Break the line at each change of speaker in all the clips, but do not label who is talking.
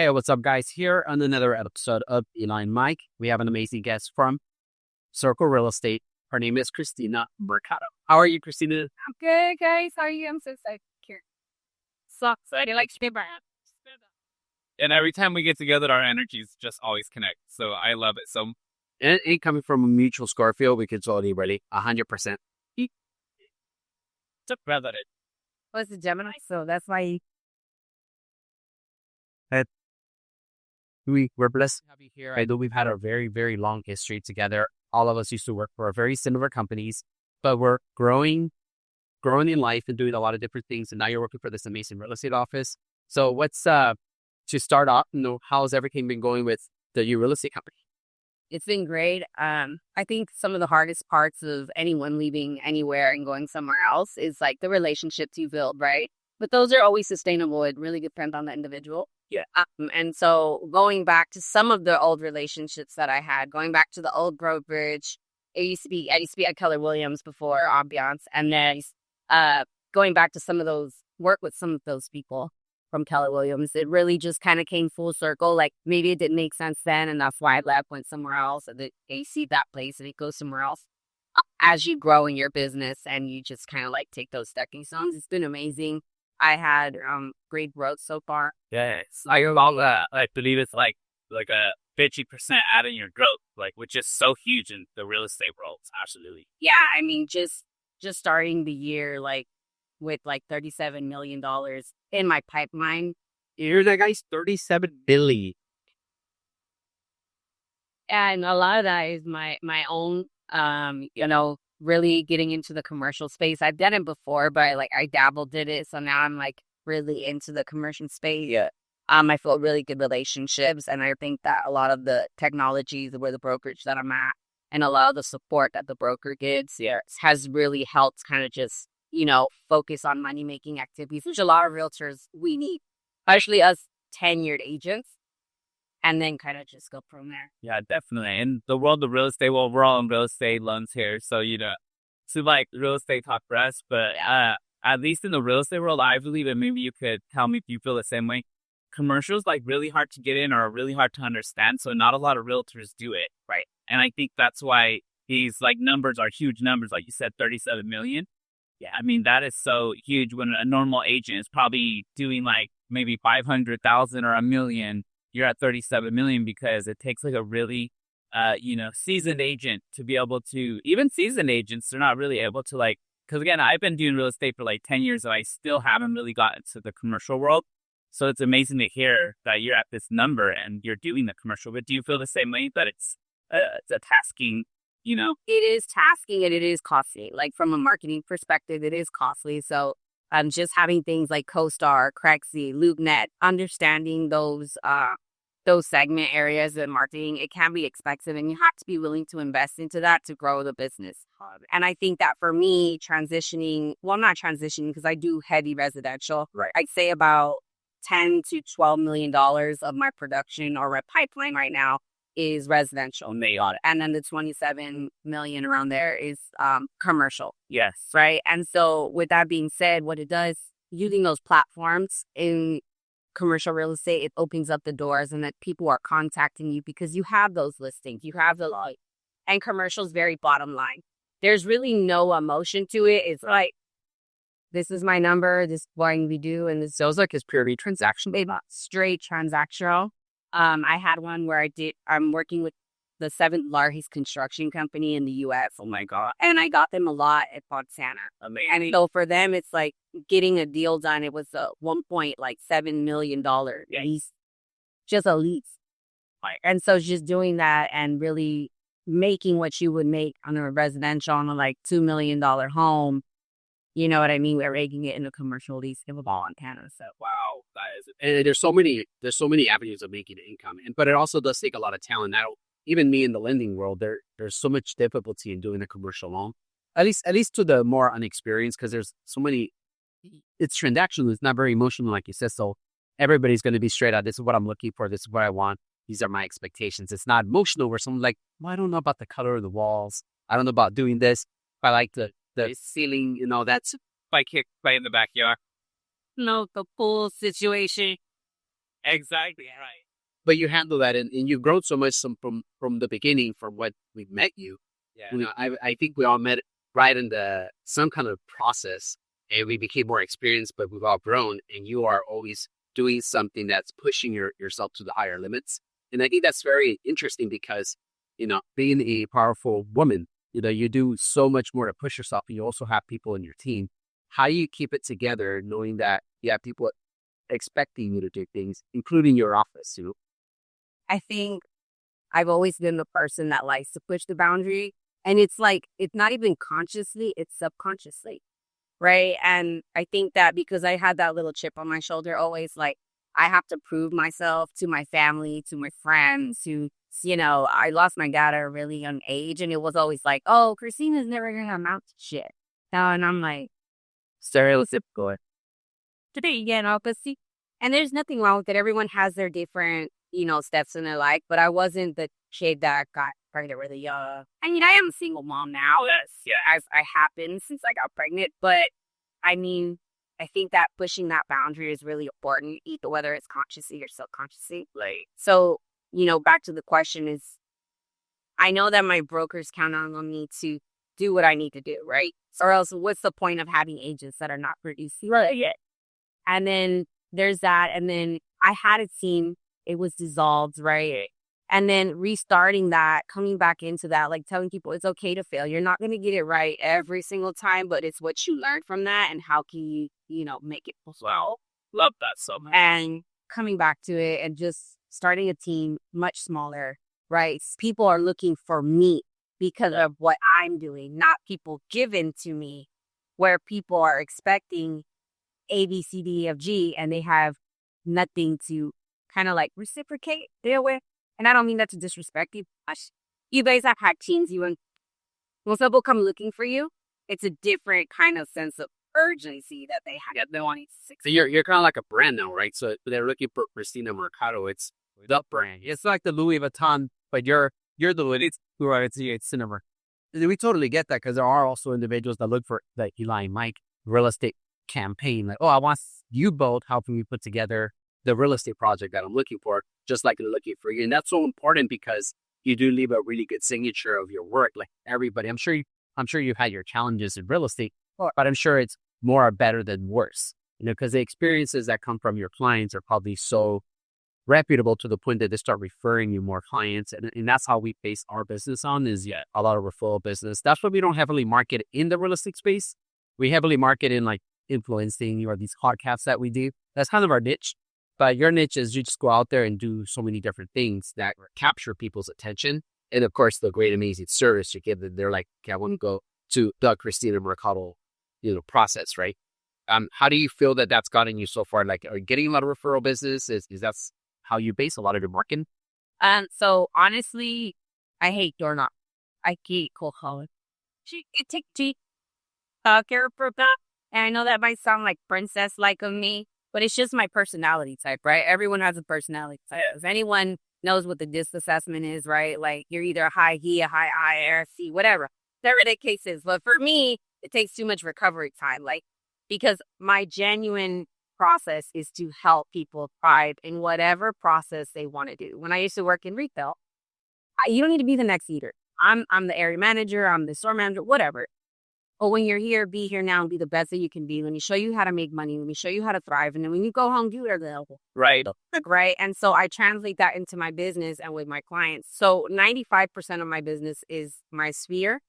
Hey, what's up, guys? Here on another episode of Eli and Mike, we have an amazing guest from Circle Real Estate. Her name is Christina Mercado. How are you, Christina?
I'm good, guys. How are you? I'm so secure. So excited, like spin
And every time we get together, our energies just always connect. So I love it. So
And it ain't coming from a mutual Scorpio. We could totally really 100%.
it's a brother.
was a Gemini, so that's why
We're blessed to have you here. I know we've had a very, very long history together. All of us used to work for very similar companies, but we're growing in life and doing a lot of different things. And now you're working for this amazing real estate office. So what's to start off, how's everything been going with the new real estate company?
it's been great. I think some of the hardest parts of anyone leaving anywhere and going somewhere else is like the relationships you build, right? But those are always sustainable. It really depends on the individual.
Yeah.
And so going back to some of the old relationships that I had, going back to the old brokerage, I used to be at Keller Williams before Ambiance, and then going back to some of those work with some of those people from Keller Williams, it really just kind of came full circle. Like maybe it didn't make sense then, and that's why I left, went somewhere else, and then you see that place and it goes somewhere else. As you grow in your business and you just kind of like take those stepping stones, it's been amazing. I had great growth so far.
Yeah, it's like about I believe it's like a 50% add in your growth, like which is so huge in the real estate world. Absolutely.
Yeah, I mean, just starting the year like with like $37 million in my pipeline.
You hear that, guys? 37 billion.
And a lot of that is my own, really getting into the commercial space. I've done it before, but I dabbled in it. So now I'm like really into the commercial space.
Yeah.
I feel really good relationships. And I think that a lot of the technologies where the brokerage that I'm at and a lot of the support that the broker gives has really helped kind of just, focus on money making activities, which a lot of realtors we need, especially us tenured agents. And then kind of just go from there.
Yeah, definitely. In the world of real estate, well, we're all in real estate loans here. So, to like real estate talk for us, but at least in the real estate world, I believe, and maybe you could tell me if you feel the same way, commercials like really hard to get in or really hard to understand. So not a lot of realtors do it.
Right.
And I think that's why these like numbers are huge numbers. Like you said, 37 million. Yeah, I mean, that is so huge when a normal agent is probably doing like maybe 500,000 or a million. You're at 37 million because it takes like a really, seasoned agent to be able to, even seasoned agents, they're not really able to like, because again, I've been doing real estate for like 10 years and I still haven't really gotten to the commercial world. So it's amazing to hear that you're at this number and you're doing the commercial. But do you feel the same way that it's a tasking,
It is tasking and it is costly. Like from a marketing perspective, it is costly. So just having things like CoStar, Crexy, LoopNet, understanding those segment areas in marketing, it can be expensive and you have to be willing to invest into that to grow the business. And I think that for me, not transitioning because I do heavy residential.
Right.
I'd say about $10 to $12 million of my production or my pipeline right now is residential. And then the 27 million around there is commercial.
Yes.
Right. And so with that being said, what it does, using those platforms in commercial real estate, it opens up the doors and that people are contacting you because you have those listings, you have the like, and commercial is very bottom line. There's really no emotion to it. It's like, this is my number, this is what we do. And this
Sounds like it's purely transactional.
straight transactional. I had one where I'm working with the 7th largest construction company in the U.S.
Oh my God.
And I got them a lot at Fontana.
Amazing.
And so for them, it's like getting a deal done. It was a $1.7 million lease, just a lease. And so just doing that and really making what you would make on a residential on a like $2 million home. You know what I mean? We're making it in a commercial lease in Montana. So
Wow, that is. And there's so many avenues of making income, but it also does take a lot of talent. Now, even me in the lending world, there's so much difficulty in doing a commercial loan. At least to the more unexperienced, because there's so many. It's transactional. It's not very emotional, like you said. So everybody's going to be straight out. This is what I'm looking for. This is what I want. These are my expectations. It's not emotional where someone's like, well, I don't know about the color of the walls. I don't know about doing this. I like the ceiling, that's
Play in the backyard.
the pool situation.
Exactly. Right.
But you handle that, and you've grown so much from the beginning, from what we met you.
Yeah.
You know, I think we all met right in the some kind of process, and we became more experienced, but we've all grown, and you are always doing something that's pushing yourself to the higher limits. And I think that's very interesting because, you know, being a powerful woman, you know, you do so much more to push yourself, and you also have people in your team. How do you keep it together knowing that you have people expecting you to do things, including your office, you know?
I think I've always been the person that likes to push the boundary. And it's like, it's not even consciously, it's subconsciously. Right. And I think that because I had that little chip on my shoulder, always like, I have to prove myself to my family, to my friends, I lost my dad at a really young age. And it was always like, oh, Christina's never going to amount to shit. Now, and I'm like, stereotypical. Today, see, and there's nothing wrong with it. Everyone has their different, steps in their life. But I wasn't the kid that got pregnant really young. I mean, I am a single mom now. As I happened since I got pregnant. But I mean, I think that pushing that boundary is really important, either whether it's consciously or subconsciously. So, back to the question is, I know that my brokers count on me to do what I need to do, right? Or else what's the point of having agents that are not producing? Right. Yeah. And then there's that. And then I had a team, it was dissolved, right? And then restarting that, coming back into that, like telling people it's okay to fail. You're not going to get it right every single time, but it's what you learned from that and how can you, make it well.
Love that so much.
And coming back to it and just starting a team much smaller, right? People are looking for me because of what I'm doing, not people given to me, where people are expecting A, B, C, D, E, F, G, and they have nothing to kind of like reciprocate deal with. And I don't mean that to disrespect you. You guys have had teams, when people come looking for you, it's a different kind of sense of urgency that they have. They want to
So you're kind of like a brand now, right? So they're looking for Christina Mercado. It's the brand. It's like the Louis Vuitton, but you're the Louis. It's cinema. We totally get that because there are also individuals that look for the Eli and Mike real estate campaign. Like, oh, I want you both helping me put together the real estate project that I'm looking for, just like they're looking for you. And that's so important because you do leave a really good signature of your work. Like everybody, I'm sure you've had your challenges in real estate, but I'm sure it's more or better than worse, because the experiences that come from your clients are probably so reputable to the point that they start referring you more clients. And that's how we base our business on is a lot of referral business. That's why we don't heavily market in the real estate space. We heavily market in like influencing or these podcasts that we do. That's kind of our niche. But your niche is you just go out there and do so many different things that capture people's attention. And of course, the great, amazing service you give them. They're like, okay, I want to go to the Christina Mercado, process, right? How do you feel that that's gotten you so far? Like, are you getting a lot of referral business? Is that how you base a lot of your marketing?
So honestly, I hate doorknob. I hate cold calling. And I know that might sound like princess-like of me, but it's just my personality type, right? Everyone has a personality type. If anyone knows what the DISC assessment is, right? Like you're either a high E, a high I, or a C, whatever the case is. But for me, it takes too much recovery time, because my genuine process is to help people thrive in whatever process they want to do. When I used to work in retail, you don't need to be the next leader. I'm the area manager, I'm the store manager, whatever. But when you're here, be here now and be the best that you can be. Let me show you how to make money. Let me show you how to thrive. And then when you go home, do it.
Right.
Right. And so I translate that into my business and with my clients. So 95% of my business is my sphere,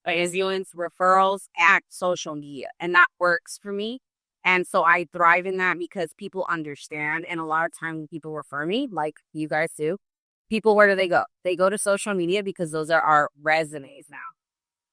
influence, referrals, and social media. And that works for me. And so I thrive in that because people understand. And a lot of times when people refer me, like you guys do, people, where do they go? They go to social media because those are our resumes now.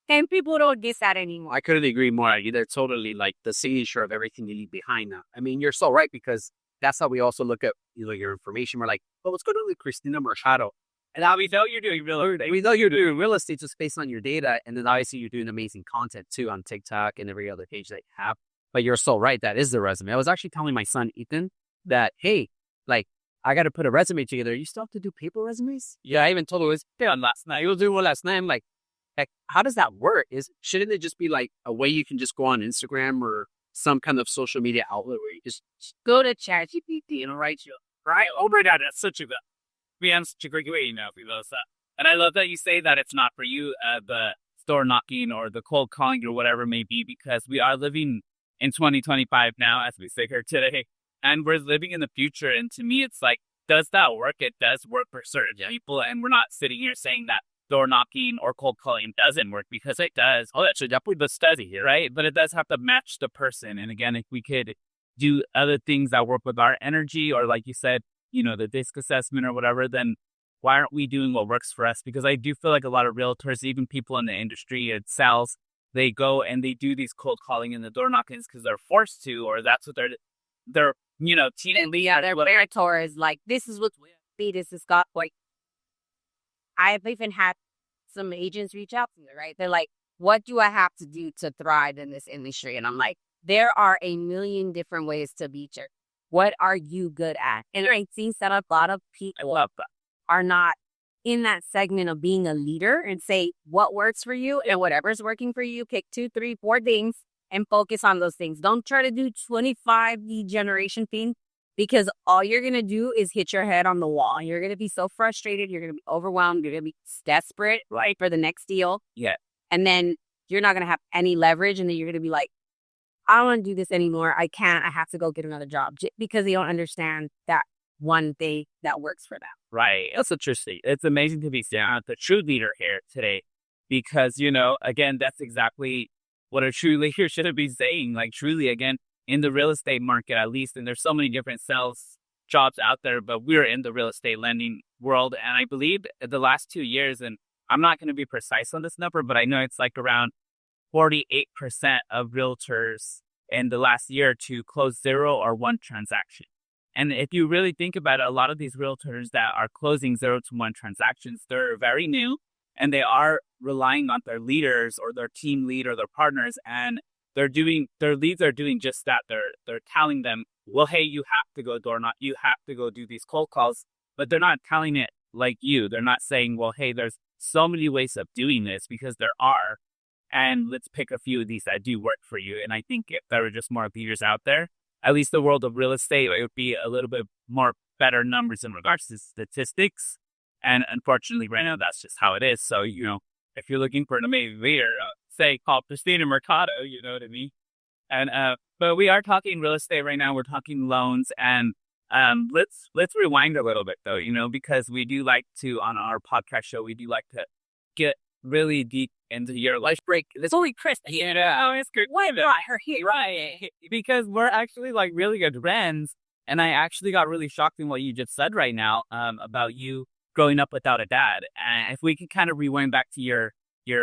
And people don't get that anymore.
I couldn't agree more. They're totally like the signature of everything you leave behind now. I mean, you're so right because that's how we also look at your information. We're like, oh, what's going on with Christina Mercado?
And now we know you're doing real estate.
We know you're doing real estate just based on your data. And then obviously you're doing amazing content too on TikTok and every other page that you have. But you're so right. That is the resume. I was actually telling my son, Ethan, that, hey, like, I got to put a resume together. You still have to do paper resumes? Yeah, I even told him it was done last night. He was doing one last night. I'm like, heck, how does that work? Shouldn't it just be like a way you can just go on Instagram or some kind of social media outlet where you just
go to ChatGPT and write your
right? Oh my God, that's such a great way, and I love that you say that it's not for you, the store knocking or the cold calling or whatever it may be, because we are living in 2025 now, as we sit here today, and we're living in the future. And to me, it's like, does that work? It does work for certain people, and we're not sitting here saying that door knocking or cold calling doesn't work, because it does. Oh, that's definitely the study here, right? But it does have to match the person. And again, if we could do other things that work with our energy, or like you said, the disc assessment or whatever, then why aren't we doing what works for us? Because I do feel like a lot of realtors, even people in the industry, it sales, they go and they do these cold calling and the door knockings because they're forced to, or that's what they're team lead.
Yeah, their mentor is like, this is what this is got. Like, I've even had some agents reach out to me, right? They're like, what do I have to do to thrive in this industry? And I'm like, there are a million different ways to be sure. What are you good at? And I've seen that a lot of people are not in that segment of being a leader and say what works for you, and whatever's working for you, pick 2, 3, 4 things and focus on those things. Don't try to do 25 lead generation things, because all you're going to do is hit your head on the wall. You're going to be so frustrated. You're going to be overwhelmed. You're going to be desperate, right, for the next deal.
Yeah.
And then you're not going to have any leverage. And then you're going to be like, I don't want to do this anymore. I can't. I have to go get another job, because they don't understand that one thing that works for them.
Right. That's interesting. It's amazing to be seeing the true leader here today, because, again, that's exactly what a true leader should be saying. Like, truly, again, in the real estate market, at least, and there's so many different sales jobs out there, but we're in the real estate lending world. And I believe the last 2 years, and I'm not going to be precise on this number, but I know it's like around 48% of realtors in the last year or two close 0 or 1 transaction. And if you really think about it, a lot of these realtors that are closing 0 to 1 transactions, they're very new, and they are relying on their leaders or their team lead or their partners, and their leads are doing just that. They're telling them, well, hey, you have to go door knock, you have to go do these cold calls, but they're not telling it like you. They're not saying, well, hey, there's so many ways of doing this, because there are, and let's pick a few of these that do work for you. And I think if there were just more leaders out there, at least the world of real estate, it would be a little bit more better numbers in regards to statistics. And unfortunately, right now, that's just how it is. So, if you're looking for an amazing leader, say, call Christina Mercado, you know what I mean? And, but we are talking real estate right now. We're talking loans, and let's rewind a little bit though, because we do like to, on our podcast show, we do like to get really deep into your life break. It's only Chris here. Oh, it's good. Why not her here? Right. Because we're actually like really good friends. And I actually got really shocked in what you just said right now, about you growing up without a dad. And if we can kind of rewind back to your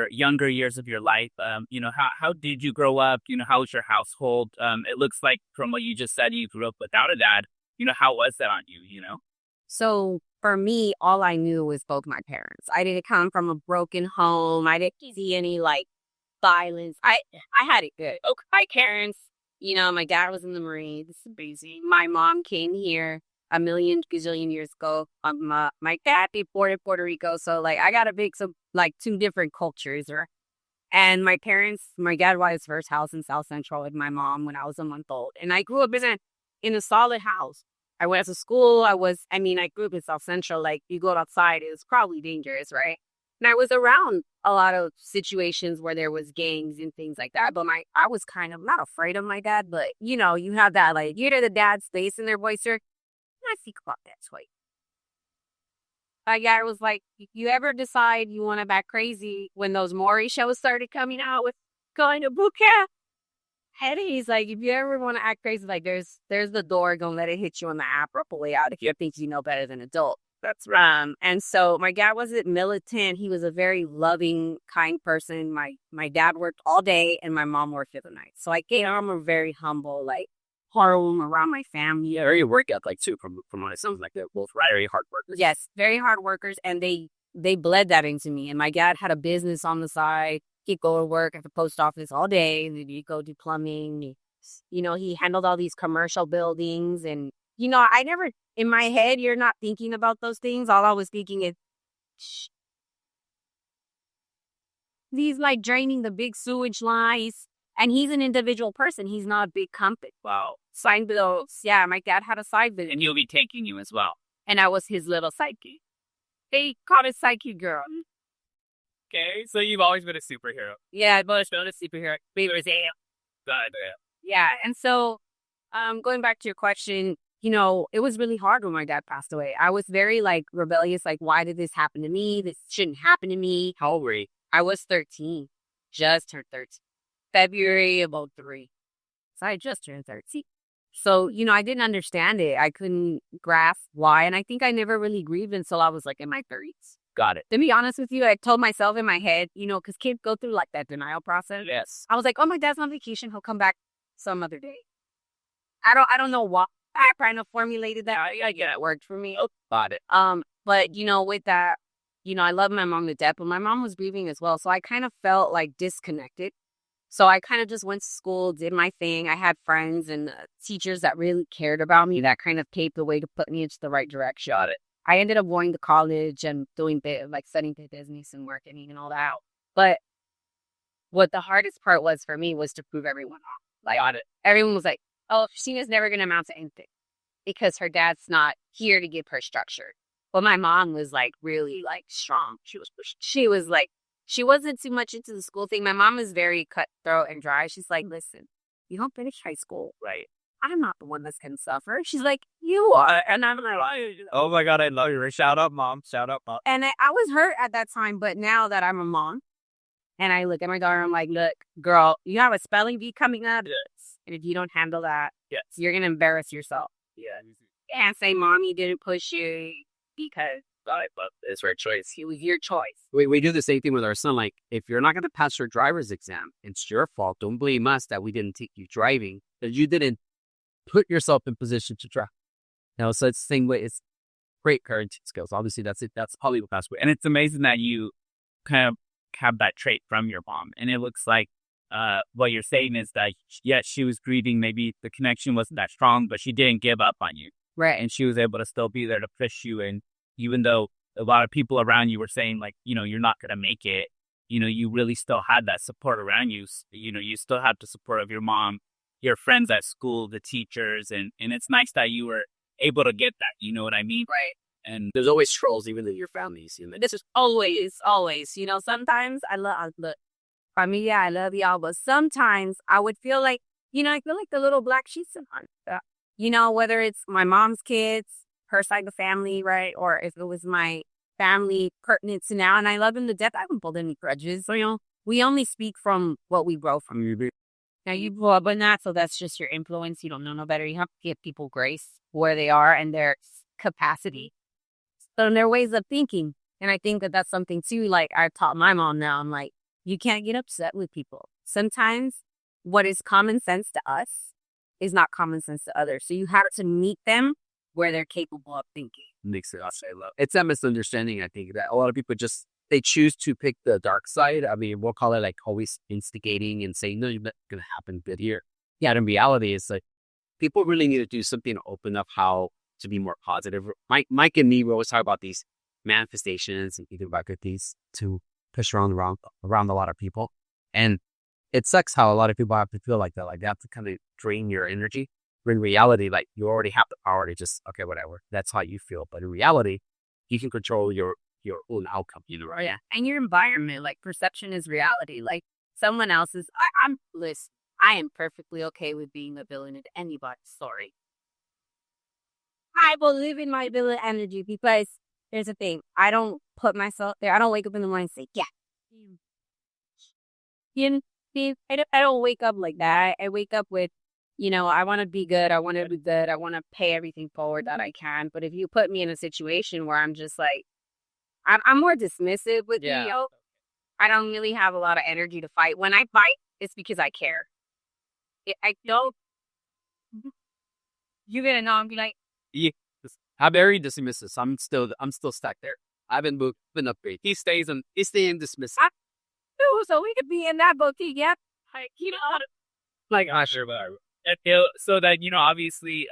younger years of your life, how did you grow up? How was your household? It looks like from what you just said, you grew up without a dad. How was that on you,
So for me, all I knew was both my parents. I didn't come from a broken home. I didn't see any violence. I had it good. Okay, my parents, my dad was in the Marines. This is crazy. My mom came here a million gazillion years ago. My dad deported Puerto Rico, so I got a mix of 2 different cultures. And my parents, my dad bought his first house in South Central with my mom when I was a month old, and I grew up in a solid house. I went to school. I grew up in South Central. You go outside, it was probably dangerous, right? And I was around a lot of situations where there was gangs and things like that. But I was kind of not afraid of my dad, but you have that, you hear the dad's face in their voice, sir. I think about that twice. My dad was like, if you ever decide you want to act crazy, when those Maury shows started coming out with going to boot camp, and he's like, if you ever want to act crazy, there's the door, gonna let it hit you on the apple way out if you think you know better than adult. That's right. And so my dad wasn't militant. He was a very loving, kind person. My dad worked all day and my mom worked at the night. So I came from a very humble, home around my family.
Yeah, very work ethic too, from what it sounds like. They're both very hard workers.
Yes, very hard workers, and they bled that into me. And my dad had a business on the side. He'd go to work at the post office all day, and then he'd go do plumbing. He handled all these commercial buildings, and I never, in my head, you're not thinking about those things. All I was thinking is, these draining the big sewage lines. And he's an individual person. He's not a big company.
Wow.
Sign bills. Yeah, my dad had a side business.
And he'll be taking you as well.
And I was his little sidekick. They called it sidekick girl.
Okay, so you've always been a superhero.
Yeah, I've always been a superhero. Yeah, and so going back to your question, it was really hard when my dad passed away. I was very like rebellious, like, why did this happen to me? This shouldn't happen to me.
How old were you?
I was 13, just turned 13, February of 03. So I just turned 13. So, I didn't understand it. I couldn't grasp why. And I think I never really grieved until I was like in my 30s.
Got it.
To be honest with you, I told myself in my head, because kids go through like that denial process.
Yes.
I was like, oh, my dad's on vacation. He'll come back some other day. I don't know why. I kind of formulated that. I get it worked for me.
Got it.
But with that, I love my mom to death, but my mom was grieving as well. So I kind of felt like disconnected. So I kind of just went to school, did my thing. I had friends and teachers that really cared about me that kind of paved the way to put me into the right direction.
Got it.
I ended up going to college and doing studying business and marketing and all that. But what the hardest part was for me was to prove everyone wrong. Like,
Got it.
everyone was like, oh, Christina's never going to amount to anything because her dad's not here to give her structure. But my mom was like really like strong. She was like, she wasn't too much into the school thing. My mom is very cutthroat and dry. She's like, listen, you don't finish high school.
Right.
I'm not the one that's going to suffer. She's like, you are. And I'm like,
oh my God, I love you. Shout out, Mom. Shout out, Mom.
And I was hurt at that time. But now that I'm a mom and I look at my daughter, I'm like, look, girl, you have a spelling bee coming up.
Yes.
And if you don't handle that,
yes,
you're going to embarrass yourself.
Yeah.
And say, Mommy didn't push you because
it's her choice.
it was your choice.
We do the same thing with our son. Like, if you're not going to pass your driver's exam, it's your fault. Don't blame us that we didn't take you driving, that you didn't put yourself in position to drive. So it's the same way. It's great parenting skills. Obviously, that's it. That's probably the best way.
And it's amazing that you kind of have that trait from your mom. And it looks like what you're saying is that, yes, she was grieving. Maybe the connection wasn't that strong, but she didn't give up on you.
Right.
And she was able to still be there to push you. And even though a lot of people around you were saying, like, you're not going to make it, you really still had that support around you. You still had the support of your mom, your friends at school, the teachers. And it's nice that you were able to get that. You know what I mean?
Right.
And
there's always trolls, even in your families.
This is always. Sometimes look, familia, I love y'all. But sometimes I would feel like, I feel like the little black sheep on, whether it's my mom's kids, her side of the family, right? Or if it was my family pertinent to now, and I love them to death, I haven't pulled any grudges. So, we only speak from what we grow from. Now, you grow up in that, so that's just your influence. You don't know no better. You have to give people grace where they are and their capacity. So, in their ways of thinking. And I think that that's something, too, like I've taught my mom now. I'm like, you can't get upset with people. Sometimes what is common sense to us is not common sense to others. So, you have to meet them where they're capable of thinking.
Makes it. It's a misunderstanding, I think, that a lot of people they choose to pick the dark side. I mean, we'll call it like always instigating and saying, no, it's not going to happen good here. Yeah, in reality, it's like people really need to do something to open up how to be more positive. Mike and me, we always talk about these manifestations and thinking about good things to push around a lot of people. And it sucks how a lot of people have to feel like that. Like they have to kind of drain your energy. But in reality, like you already have the power to just, okay, whatever. That's how you feel. But in reality, you can control your own outcome, right?
Yeah. And your environment, like perception is reality. Like someone else's, listen, I am perfectly okay with being a villain in anybody's story. I will live in my villain energy because there's a thing. I don't put myself there. I don't wake up in the morning and say, I don't wake up like that. I wake up with, I want to be good. I want to be good. I want to pay everything forward that I can. But if you put me in a situation where I'm just like, I'm more dismissive with you. I don't really have a lot of energy to fight. When I fight, it's because I care. I don't. You're gonna know. I'm be like,
yeah. I'm very dismissive. I'm still stuck there. I haven't moved, been upgrade. He's staying dismissive.
So we could be in that boutique, yeah.
Like, sure, whatever.
So that, obviously,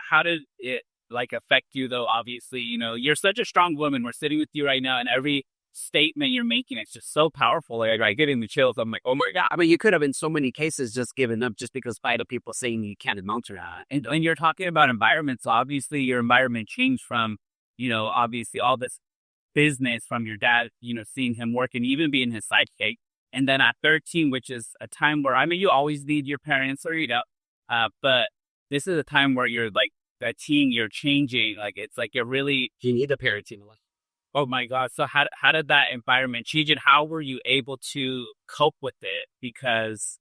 how did it like affect you though? Obviously, you're such a strong woman. We're sitting with you right now, and every statement you're making. It's just so powerful. Like I get in the chills. I'm like, oh my God.
I mean, you could have in so many cases just given up just because by the people saying you can't amount to that.
And when you're talking about environments, obviously your environment changed from, obviously all this business from your dad, seeing him work and even being his sidekick. And then at 13, which is a time where, I mean, you always need your parents or, but this is a time where you're like a teen, you're changing. Like, it's like you're really,
You need a parenting life.
oh my God. So how did that environment change and how were you able to cope with it? Because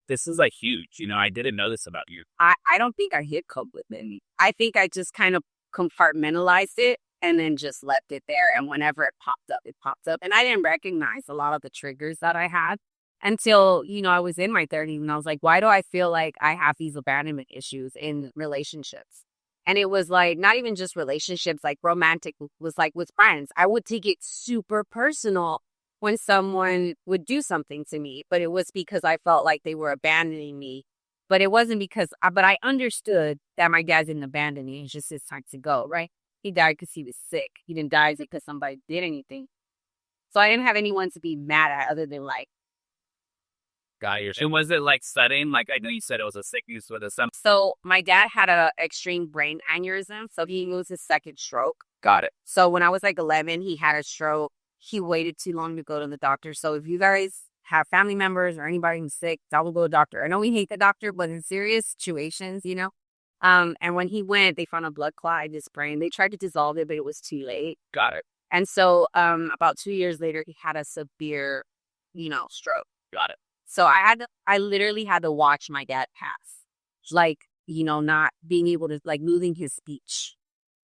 this is like huge, I didn't know this about you.
I don't think I hit cope with it. I think I just kind of compartmentalized it and then just left it there. And whenever it popped up. And I didn't recognize a lot of the triggers that I had until, I was in my 30s and I was like, why do I feel like I have these abandonment issues in relationships? And it was like, not even just relationships, like romantic, was like with friends. I would take it super personal when someone would do something to me, but it was because I felt like they were abandoning me. But it wasn't because, but I understood that my dad didn't abandon me. It's just his time to go, right? He died because he was sick. He didn't die because somebody did anything. So I didn't have anyone to be mad at other than like.
And was it like sudden? Like, I know you said it was a sickness with a some.
So my dad had a extreme brain aneurysm. So he was his second stroke.
Got it.
So when I was like 11, he had a stroke. He waited too long to go to the doctor. So if you guys have family members or anybody who's sick, don't go to the doctor. I know we hate the doctor, but in serious situations, and when he went, they found a blood clot in his brain. They tried to dissolve it, but it was too late.
Got it.
And so about 2 years later, he had a severe, stroke.
Got it.
So I literally had to watch my dad pass. Like, not being able to, like, losing his speech.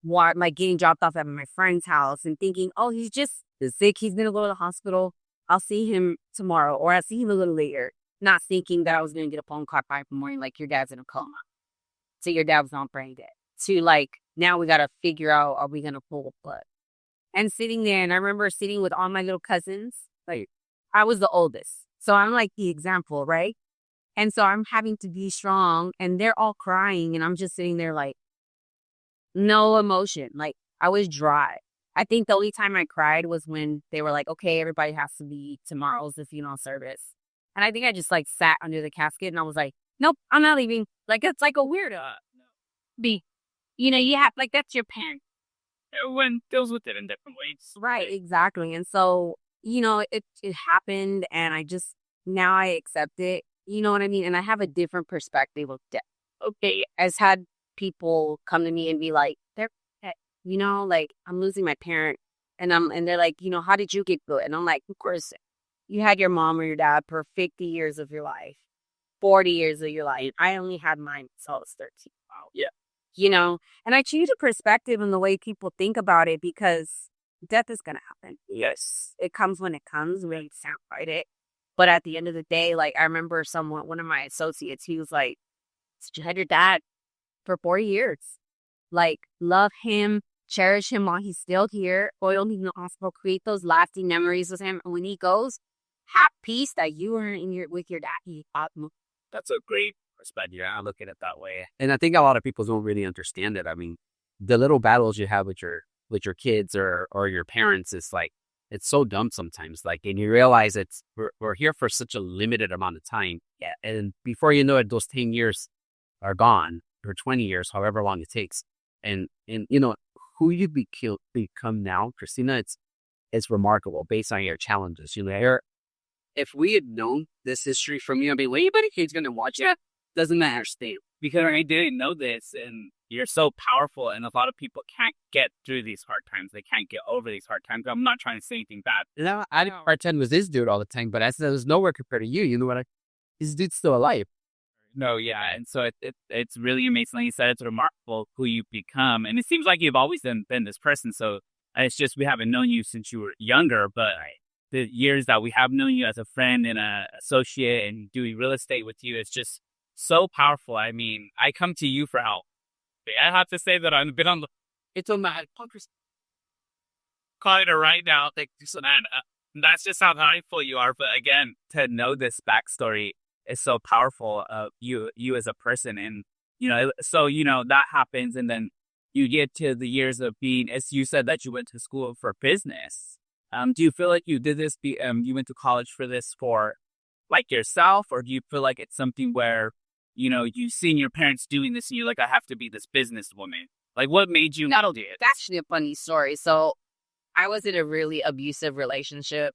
Like getting dropped off at my friend's house and thinking, oh, he's just sick. He's going to go to the hospital. I'll see him tomorrow or I'll see him a little later. Not thinking that I was going to get a phone call by the morning, like, your dad's in a coma. So your dad was on brain dead. To like, now we got to figure out, are we going to pull blood? And sitting there, and I remember sitting with all my little cousins. Like, I was the oldest. So I'm like the example, right? And so I'm having to be strong and they're all crying and I'm just sitting there like, no emotion. Like, I was dry. I think the only time I cried was when they were like, okay, everybody has to leave. Tomorrow's the funeral service. And I think I just like sat under the casket and I was like, nope, I'm not leaving. Like, it's like a weirdo. You have, like, that's your parent.
Everyone deals with it in different ways.
Right, exactly. And so, it happened and now I accept it. You know what I mean? And I have a different perspective of death. Okay, I've had people come to me and be like, like, I'm losing my parent. And they're like, how did you get good? And I'm like, of course, you had your mom or your dad for 50 years of your life, 40 years of your life. I only had mine until I was 13.
Wow. Yeah.
And I change the perspective and the way people think about it because death is going to happen.
Yes.
It comes when it comes. We don't sound fight it. But at the end of the day, like, I remember one of my associates, he was like, you had your dad for 40 years. Like, love him, cherish him while he's still here. Oil him in the hospital, create those lasting memories with him. And when he goes, have peace that you were with your dad.
That's a great perspective. Yeah, I look at it that way.
And I think a lot of people don't really understand it. I mean, the little battles you have with your kids or your parents is like, it's so dumb sometimes. Like, and you realize we're here for such a limited amount of time. Yeah. And before you know it, those 10 years are gone, or 20 years, however long it takes. And who you become now, Christina, it's remarkable based on your challenges. If we had known this history from you, I mean, anybody who's going to watch it doesn't understand.
Because I didn't know this, and you're so powerful, and a lot of people can't get through these hard times. They can't get over these hard times. I'm not trying to say anything bad.
No, I didn't pretend with this dude all the time, but I said there's nowhere compared to you. You know what? This dude's still alive.
No, yeah, and so it's really amazing. Like you said, it's remarkable who you become, and it seems like you've always been this person. So it's just we haven't known you since you were younger, but the years that we have known you as a friend and an associate and doing real estate with you, it's just so powerful. I mean, I come to you for help. I have to say that I've been it's on the hypocrisy. Calling it right now. Thank you so much. That's just how mindful you are. But again, to know this backstory is so powerful of you as a person. And, so, that happens. And then you get to the years of being, as you said, that you went to school for business. Do you feel like you did this? You went to college for this for like yourself, or do you feel like it's something where you've seen your parents doing this and you're like, I have to be this businesswoman? Like, what made you
No,
do it?
that's actually a funny story. So I was in a really abusive relationship.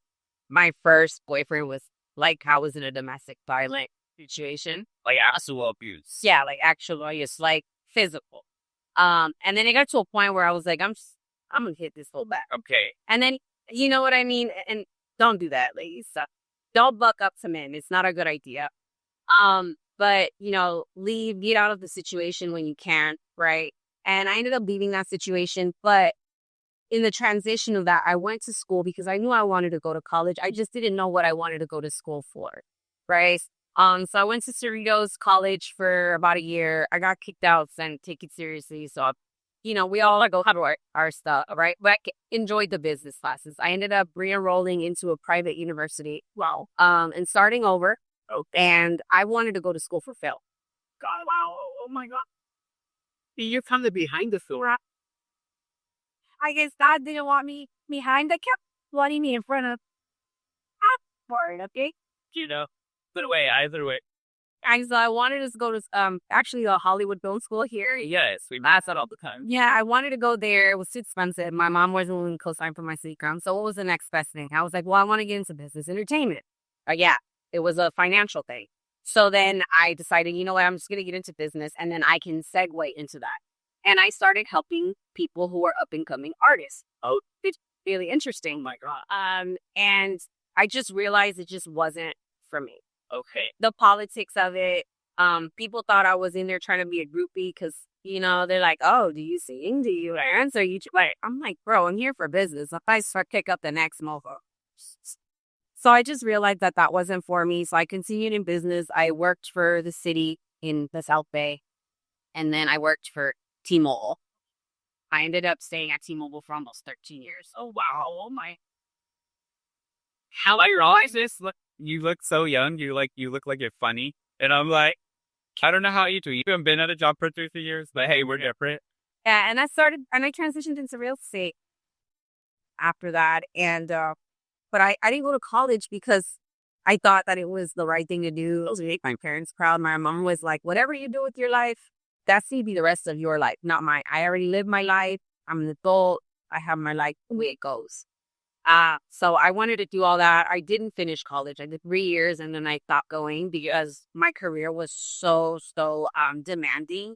My first boyfriend was like, I was in a domestic violence situation.
Like actual abuse?
Yeah, like actually, it's like physical. And then it got to a point where I was like, I'm gonna hit this whole back.
Okay.
And then you know what I mean? And don't do that, ladies. Don't buck up to men. It's not a good idea. But get out of the situation when you can, right? And I ended up leaving that situation. But in the transition of that, I went to school because I knew I wanted to go to college. I just didn't know what I wanted to go to school for, right? So I went to Cerritos College for about a year. I got kicked out and didn't take it seriously. So, we all go have our stuff, right? But I enjoyed the business classes. I ended up re-enrolling into a private university.
Wow.
And starting over.
Okay.
And I wanted to go to school for Phil.
God, wow. Oh my God.
You're kind of behind the film.
I guess God didn't want me behind. They kept wanting me in front of. I'm bored, okay?
Either way.
And so I wanted to go to actually a Hollywood film school here.
Yes, we pass that all the time.
Yeah, I wanted to go there. It was too expensive. My mom wasn't willing to co-sign for my city crown. So what was the next best thing? I was like, well, I want to get into business entertainment. Yeah, it was a financial thing. So then I decided, you know what, I'm just going to get into business and then I can segue into that. And I started helping people who are up and coming artists.
Oh,
it's really interesting.
Oh my God.
And I just realized it just wasn't for me.
Okay.
The politics of it. People thought I was in there trying to be a groupie because, they're like, oh, do you sing? Do you dance? I'm like, bro, I'm here for business. If I start kick up the next mofo. So I just realized that wasn't for me. So I continued in business. I worked for the city in the South Bay. And then I worked for T-Mobile. I ended up staying at T-Mobile for almost 13 years.
Oh, wow. Oh, my. How I realize this? Look, you look so young. You look like you're funny. And I'm like, I don't know how you do. You haven't been at a job for 3 years, but hey, we're different.
Yeah, and I transitioned into real estate after that. And, but I didn't go to college because I thought that it was the right thing to do. To make my parents proud. My mom was like, whatever you do with your life, that's to be the rest of your life, not mine. I already lived my life. I'm an adult. I have my life the way it goes. So I wanted to do all that. I didn't finish college. I did 3 years and then I stopped going because my career was so demanding.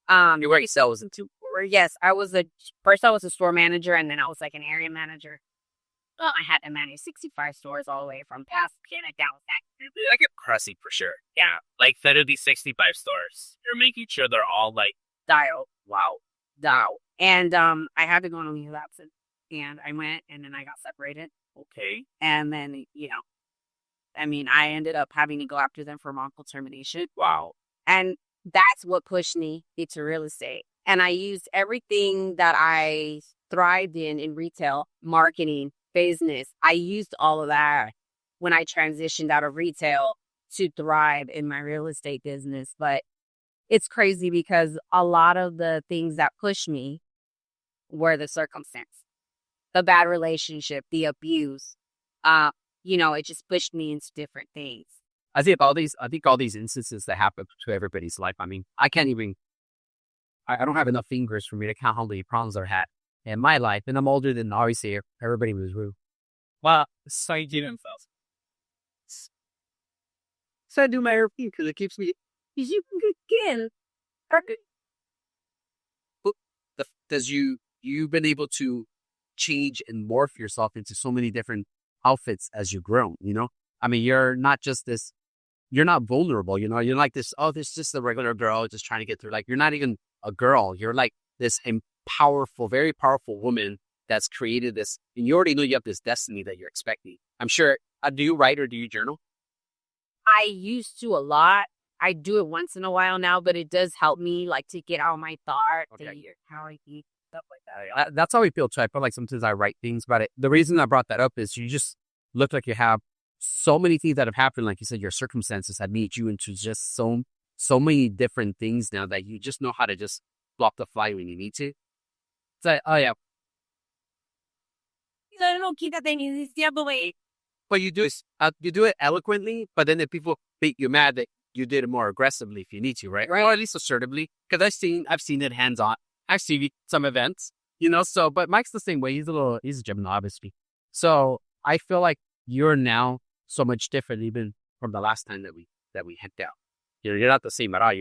You worked sales into.
Yes, I was first I was a store manager and then I was like an area manager. Well, I had to manage 65 stores all the way from Pasadena down.
I get crazy for sure. Yeah, like 30, 65 stores. You're making sure they're all like
dial.
Wow.
And I had to go on a leave of absence. And I went and then I got separated.
Okay.
And then, I ended up having to go after them for wrongful termination.
Wow.
And that's what pushed me into real estate. And I used everything that I thrived in retail, marketing, business. I used all of that when I transitioned out of retail to thrive in my real estate business. But it's crazy because a lot of the things that pushed me were the circumstance, the bad relationship, the abuse. It just pushed me into different things.
I think all these instances that happen to everybody's life. I mean, I can't even. I don't have enough fingers for me to count how many problems I've had in my life, and I'm older than obviously everybody was rude.
Well, so you do themselves.
So I do my repeat because it keeps me.
You can
Does you've been able to change and morph yourself into so many different outfits as you grow, I mean, you're not just this, you're not vulnerable, you're like this, this is just a regular girl just trying to get through. Like, you're not even a girl. You're like this very powerful woman that's created this, and you already know you have this destiny that you're expecting. I'm sure, do you write or do you journal?
I used to a lot. I do it once in a while now, but it does help me like to get out my thoughts, how I eat, stuff like that.
That's how we feel too. I feel like sometimes I write things about it. The reason I brought that up is you just look like you have so many things that have happened. Like you said, your circumstances have made you into just so many different things now that you just know how to just flop the fly when you need to. So, oh yeah.
No, quítate, ni decía, güey.
What you do is you do it eloquently, but then the people think you're mad that you did it more aggressively if you need to, right? Or at least assertively. Because I've seen it hands on. I've seen some events, So, but Mike's the same way. He's a Gemini, obviously. So I feel like you're now so much different, even from the last time that we hit out. You're not the same at all.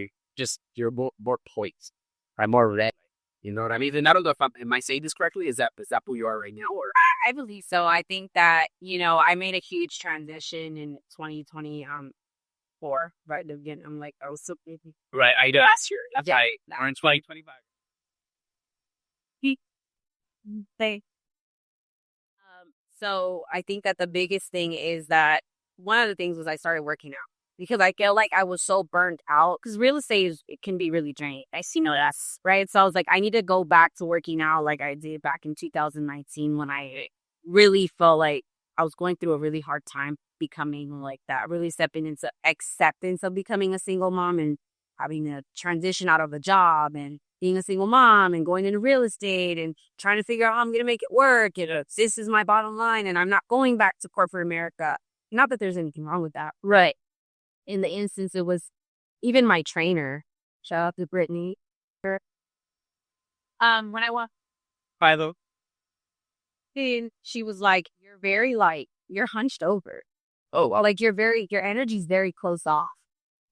You're more poised, right? More red. You know what I mean? And I don't know if am I saying this correctly? Is that who you are right now, or?
I believe so. I think that, I made a huge transition in 2024, right at the beginning. I'm like, oh, so busy.
Right. I last year. That's
Yeah.
right. We're in 2025.
Say. So I think that the biggest thing is that one of the things was I started working out because I felt like I was so burned out because real estate it can be really draining. I see that's right. So I was like, I need to go back to working out like I did back in 2019 when I really felt like I was going through a really hard time becoming like that, really stepping into acceptance of becoming a single mom and having to transition out of a job and being a single mom and going into real estate and trying to figure out how I'm going to make it work. This is my bottom line and I'm not going back to corporate America. Not that there's anything wrong with that. Right. In the instance, it was even my trainer. Shout out to Brittany. When I walked
Philo.
in, she was like, you're very you're hunched over.
Oh, wow.
Like your energy's very close off.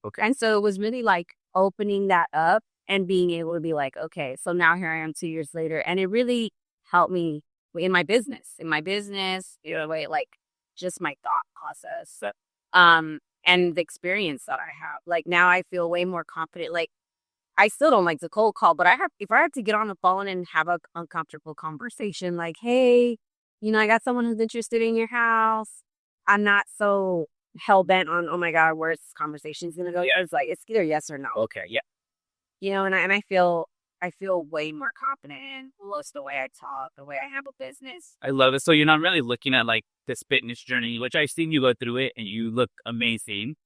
Okay.
And so it was really like opening that up and being able to be like, okay, so now here I am 2 years later. And it really helped me in my business, like just my thought process. And the experience that I have. Like now I feel way more confident. Like I still don't like to cold call, but if I have to get on the phone and have an uncomfortable conversation, like, hey, I got someone who's interested in your house. I'm not so hell bent on, oh my God, where's this conversation's gonna go? It's like it's either yes or no.
Okay. Yeah.
And I feel way more confident in most the way I talk, the way I handle business.
I love it. So you're not really looking at like this fitness journey, which I've seen you go through it and you look amazing.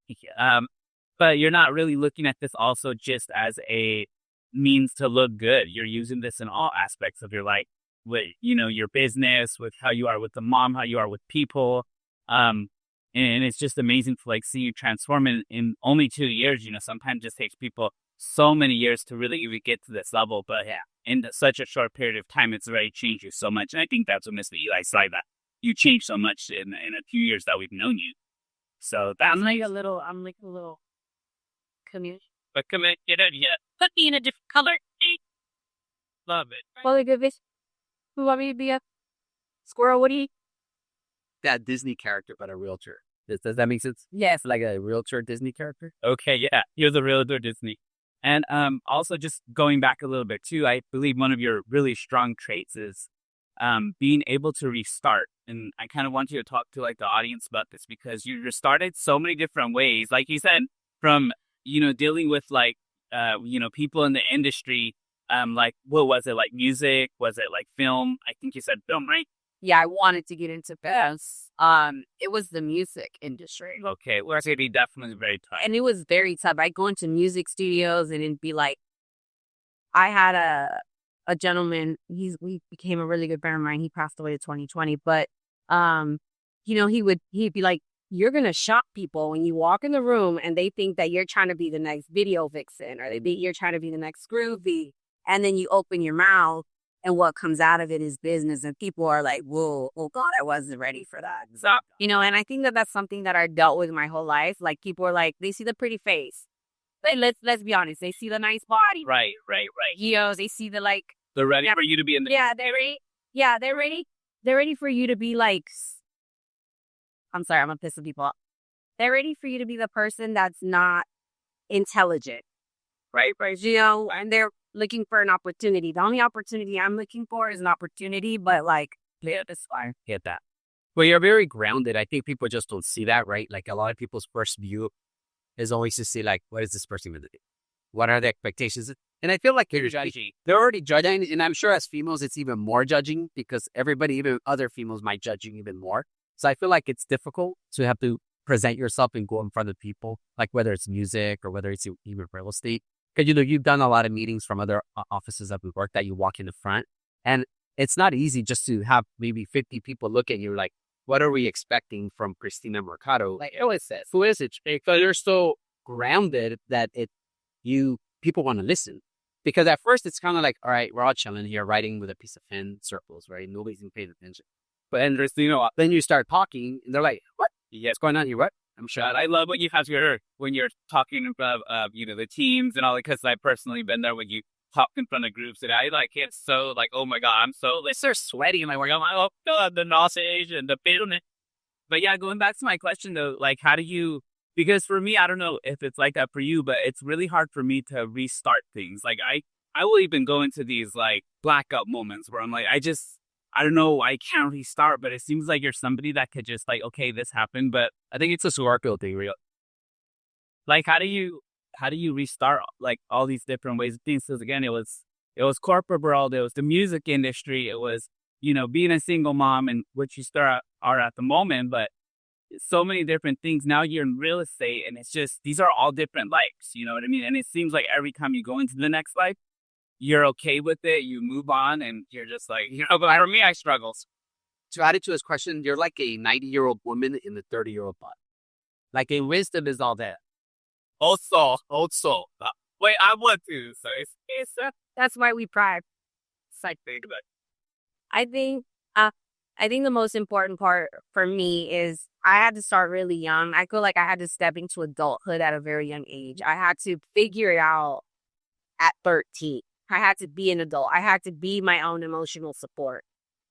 But you're not really looking at this also just as a means to look good. You're using this in all aspects of your life with, your business, with how you are with the mom, how you are with people. And it's just amazing to like see you transform in only 2 years. Sometimes it just takes people so many years to really even get to this level. But yeah, in such a short period of time, it's already changed you so much. And I think that's what Mr. Eli's like that. You changed so much in a few years that we've known you. So that's
I'm like a little community.
But come in, get it, yeah.
Put me in a different color.
Love it.
Well, good fish. Who want me to be a squirrel? What do you?
That Disney character, but a realtor. Does that make sense?
Yes.
Like a realtor Disney character?
Okay, yeah. You're the realtor Disney. And also just going back a little bit too, I believe one of your really strong traits is being able to restart. And I kind of want you to talk to like the audience about this because you restarted so many different ways. Like you said, from, dealing with like, people in the industry, like, what was it? Like music? Was it like film? I think you said film, right?
Yeah, I wanted to get into business. It was the music industry.
Okay, well, it's going to be definitely very tough.
And it was very tough. I'd go into music studios and it'd be like, I had a gentleman, we became a really good friend of mine. He passed away in 2020, but, he'd be like, you're going to shock people when you walk in the room and they think that you're trying to be the next video vixen or you're trying to be the next groovy. And then you open your mouth and what comes out of it is business. And people are like, whoa, oh God, I wasn't ready for that. So, and I think that that's something that I dealt with my whole life. Like people are like, they see the pretty face. Let's be honest. They see the nice body.
Right.
They see the like.
They're ready for you to be in the.
Yeah, they're ready. Yeah, they're ready. They're ready for you to be like. I'm sorry, I'm going to piss some people off. They're ready for you to be the person that's not intelligent. Right. And they're looking for an opportunity. The only opportunity I'm looking for is an opportunity, but like, yeah, this fire.
Get that. Well, you're very grounded. I think people just don't see that, right? Like a lot of people's first view is always to see like, what is this person going to do? What are the expectations? And I feel like they're already judging. And I'm sure as females, it's even more judging because everybody, even other females might judge you even more. So I feel like it's difficult to have to present yourself and go in front of people, like whether it's music or whether it's even real estate. Because, you've done a lot of meetings from other offices that we worked that you walk in the front. And it's not easy just to have maybe 50 people look at you like, what are we expecting from Christina Mercado? Like, who is this? Who is it? Because you're so grounded that people want to listen. Because at first it's kind of like, all right, we're all chilling here, writing with a piece of pen, circles, right? Nobody's even paying attention. But then you start talking, and they're like, what? What's going on here? What? I'm sure.
I love what you have to when you're talking about, the teams and all that, because I've personally been there when you talk in front of groups, and I like it's so like, oh my God, I'm so like, they're sweaty, and I'm like, oh God, the nausea and the bitterness. But yeah, going back to my question though, like, how do you? Because for me, I don't know if it's like that for you, but it's really hard for me to restart things. Like I will even go into these like blackout moments where I'm like, I don't know, I can't restart, but it seems like you're somebody that could just like, okay, this happened, but
I think it's a Scorpio thing, real.
Like, how do you restart like all these different ways of things? Because again, it was corporate world, it was the music industry, it was, being a single mom and what you are at the moment, but so many different things. Now you're in real estate, and it's just, these are all different lives, you know what I mean? And it seems like every time you go into the next life, you're okay with it, you move on, and you're just like, but for me, I struggle.
To add it to his question, you're like a 90-year-old woman in a 30-year-old body. Like, a wisdom is all that.
Old soul. Wait, I want to. So it's
That's why we pride.
like thing.
I think the most important part for me is I had to start really young. I feel like I had to step into adulthood at a very young age. I had to figure it out at 13. I had to be an adult. I had to be my own emotional support.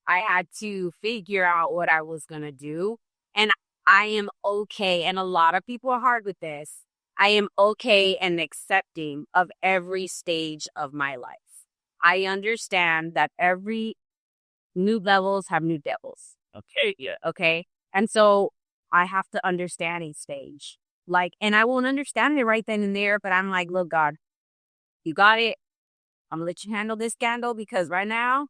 I had to figure out what I was going to do. And I am okay. And a lot of people are hard with this. I am okay and accepting of every stage of my life. I understand that every new levels have new devils.
Okay, yeah.
Okay. And so I have to understand each stage. Like, and I won't understand it right then and there, but I'm like, look, God, you got it. I'm gonna let you handle this scandal, because right now,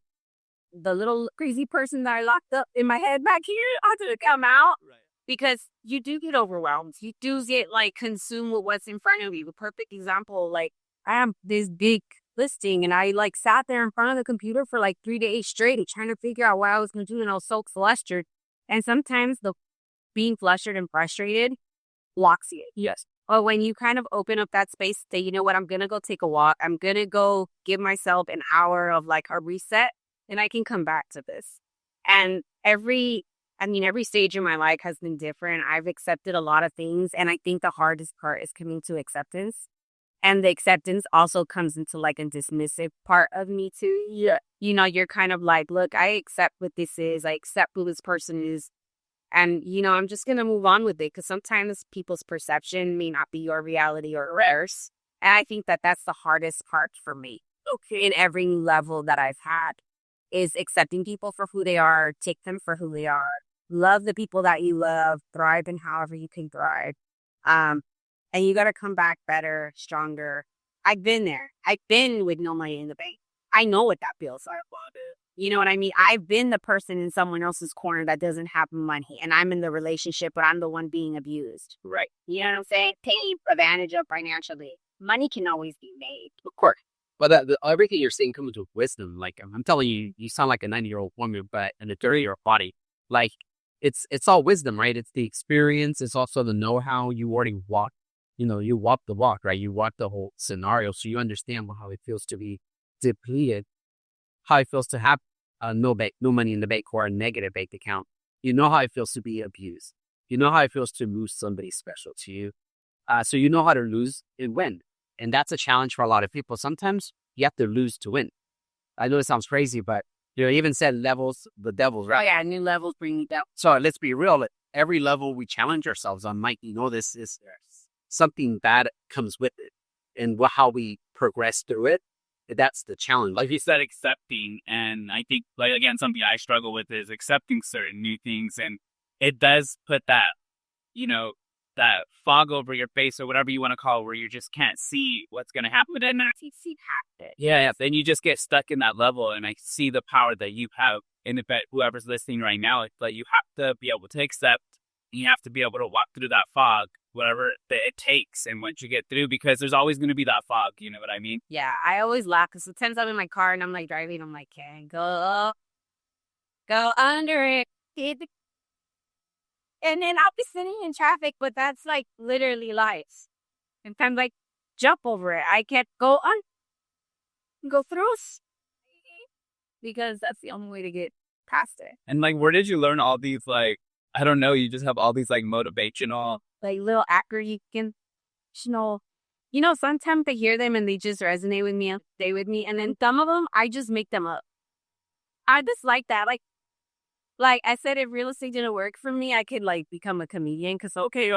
the little crazy person that I locked up in my head back here ought to come out.
Right.
Because you do get overwhelmed. You do get like consumed with what's in front of you. A perfect example, like I have this big listing, and I like sat there in front of the computer for like 3 days straight trying to figure out what I was going to do, and I was so flustered. And sometimes the being flustered and frustrated blocks you.
Yes.
Or when you kind of open up that space, say, you know what, I'm going to go take a walk. I'm going to go give myself an hour of like a reset, and I can come back to this. And every stage of my life has been different. I've accepted a lot of things. And I think the hardest part is coming to acceptance. And the acceptance also comes into like a dismissive part of me too.
Yeah.
You're kind of like, look, I accept what this is. I accept who this person is. And, I'm just going to move on with it, because sometimes people's perception may not be your reality or theirs. And I think that that's the hardest part for me. Okay. In every level that I've had is accepting people for who they are, take them for who they are, love the people that you love, thrive in however you can thrive. And you got to come back better, stronger. I've been there. I've been with no money in the bank. I know what that feels like. You know what I mean? I've been the person in someone else's corner that doesn't have money, and I'm in the relationship, but I'm the one being abused.
Right.
You know what I'm saying? Taking advantage of financially. Money can always be made.
Of course. But everything you're saying comes with wisdom. Like, I'm telling you, you sound like a 90-year-old woman, but in a 30-year-old body. Like, it's all wisdom, right? It's the experience. It's also the know-how. You already walk. You walk the walk, right? You walk the whole scenario, so you understand how it feels to be depleted, how it feels to have no money in the bank or a negative bank account. You know how it feels to be abused. You know how it feels to lose somebody special to you. So you know how to lose and win. And that's a challenge for a lot of people. Sometimes you have to lose to win. I know it sounds crazy, but even said levels, the devils, right?
Oh yeah, new levels bring you down.
So let's be real. At every level we challenge ourselves on, Mike, this is something bad comes with it. And how we progress through it, that's the challenge.
Like you said, accepting. And I think, like, again, something I struggle with is accepting certain new things. And it does put that, that fog over your face, or whatever you want to call it, where you just can't see what's going to happen. And I see happen. Yeah. Then you just get stuck in that level. And I see the power that you have. And if whoever's listening right now, it's like you have to be able to accept. You have to be able to walk through that fog whatever that it takes and once you get through, because there's always going to be that fog. You know what I mean?
Yeah, I always laugh because sometimes I'm in my car and I'm like driving. I'm like, can't go under it. And then I'll be sitting in traffic, but that's like literally lights. And I'm like, jump over it. I can't go through because that's the only way to get past it.
And like, where did you learn all these, like, I don't know, you just have all these like motivational,
Like little sometimes I hear them and they just resonate with me and stay with me. And then some of them, I just make them up. I just like that. Like I said, if real estate didn't work for me, I could like become a comedian. Cause okay,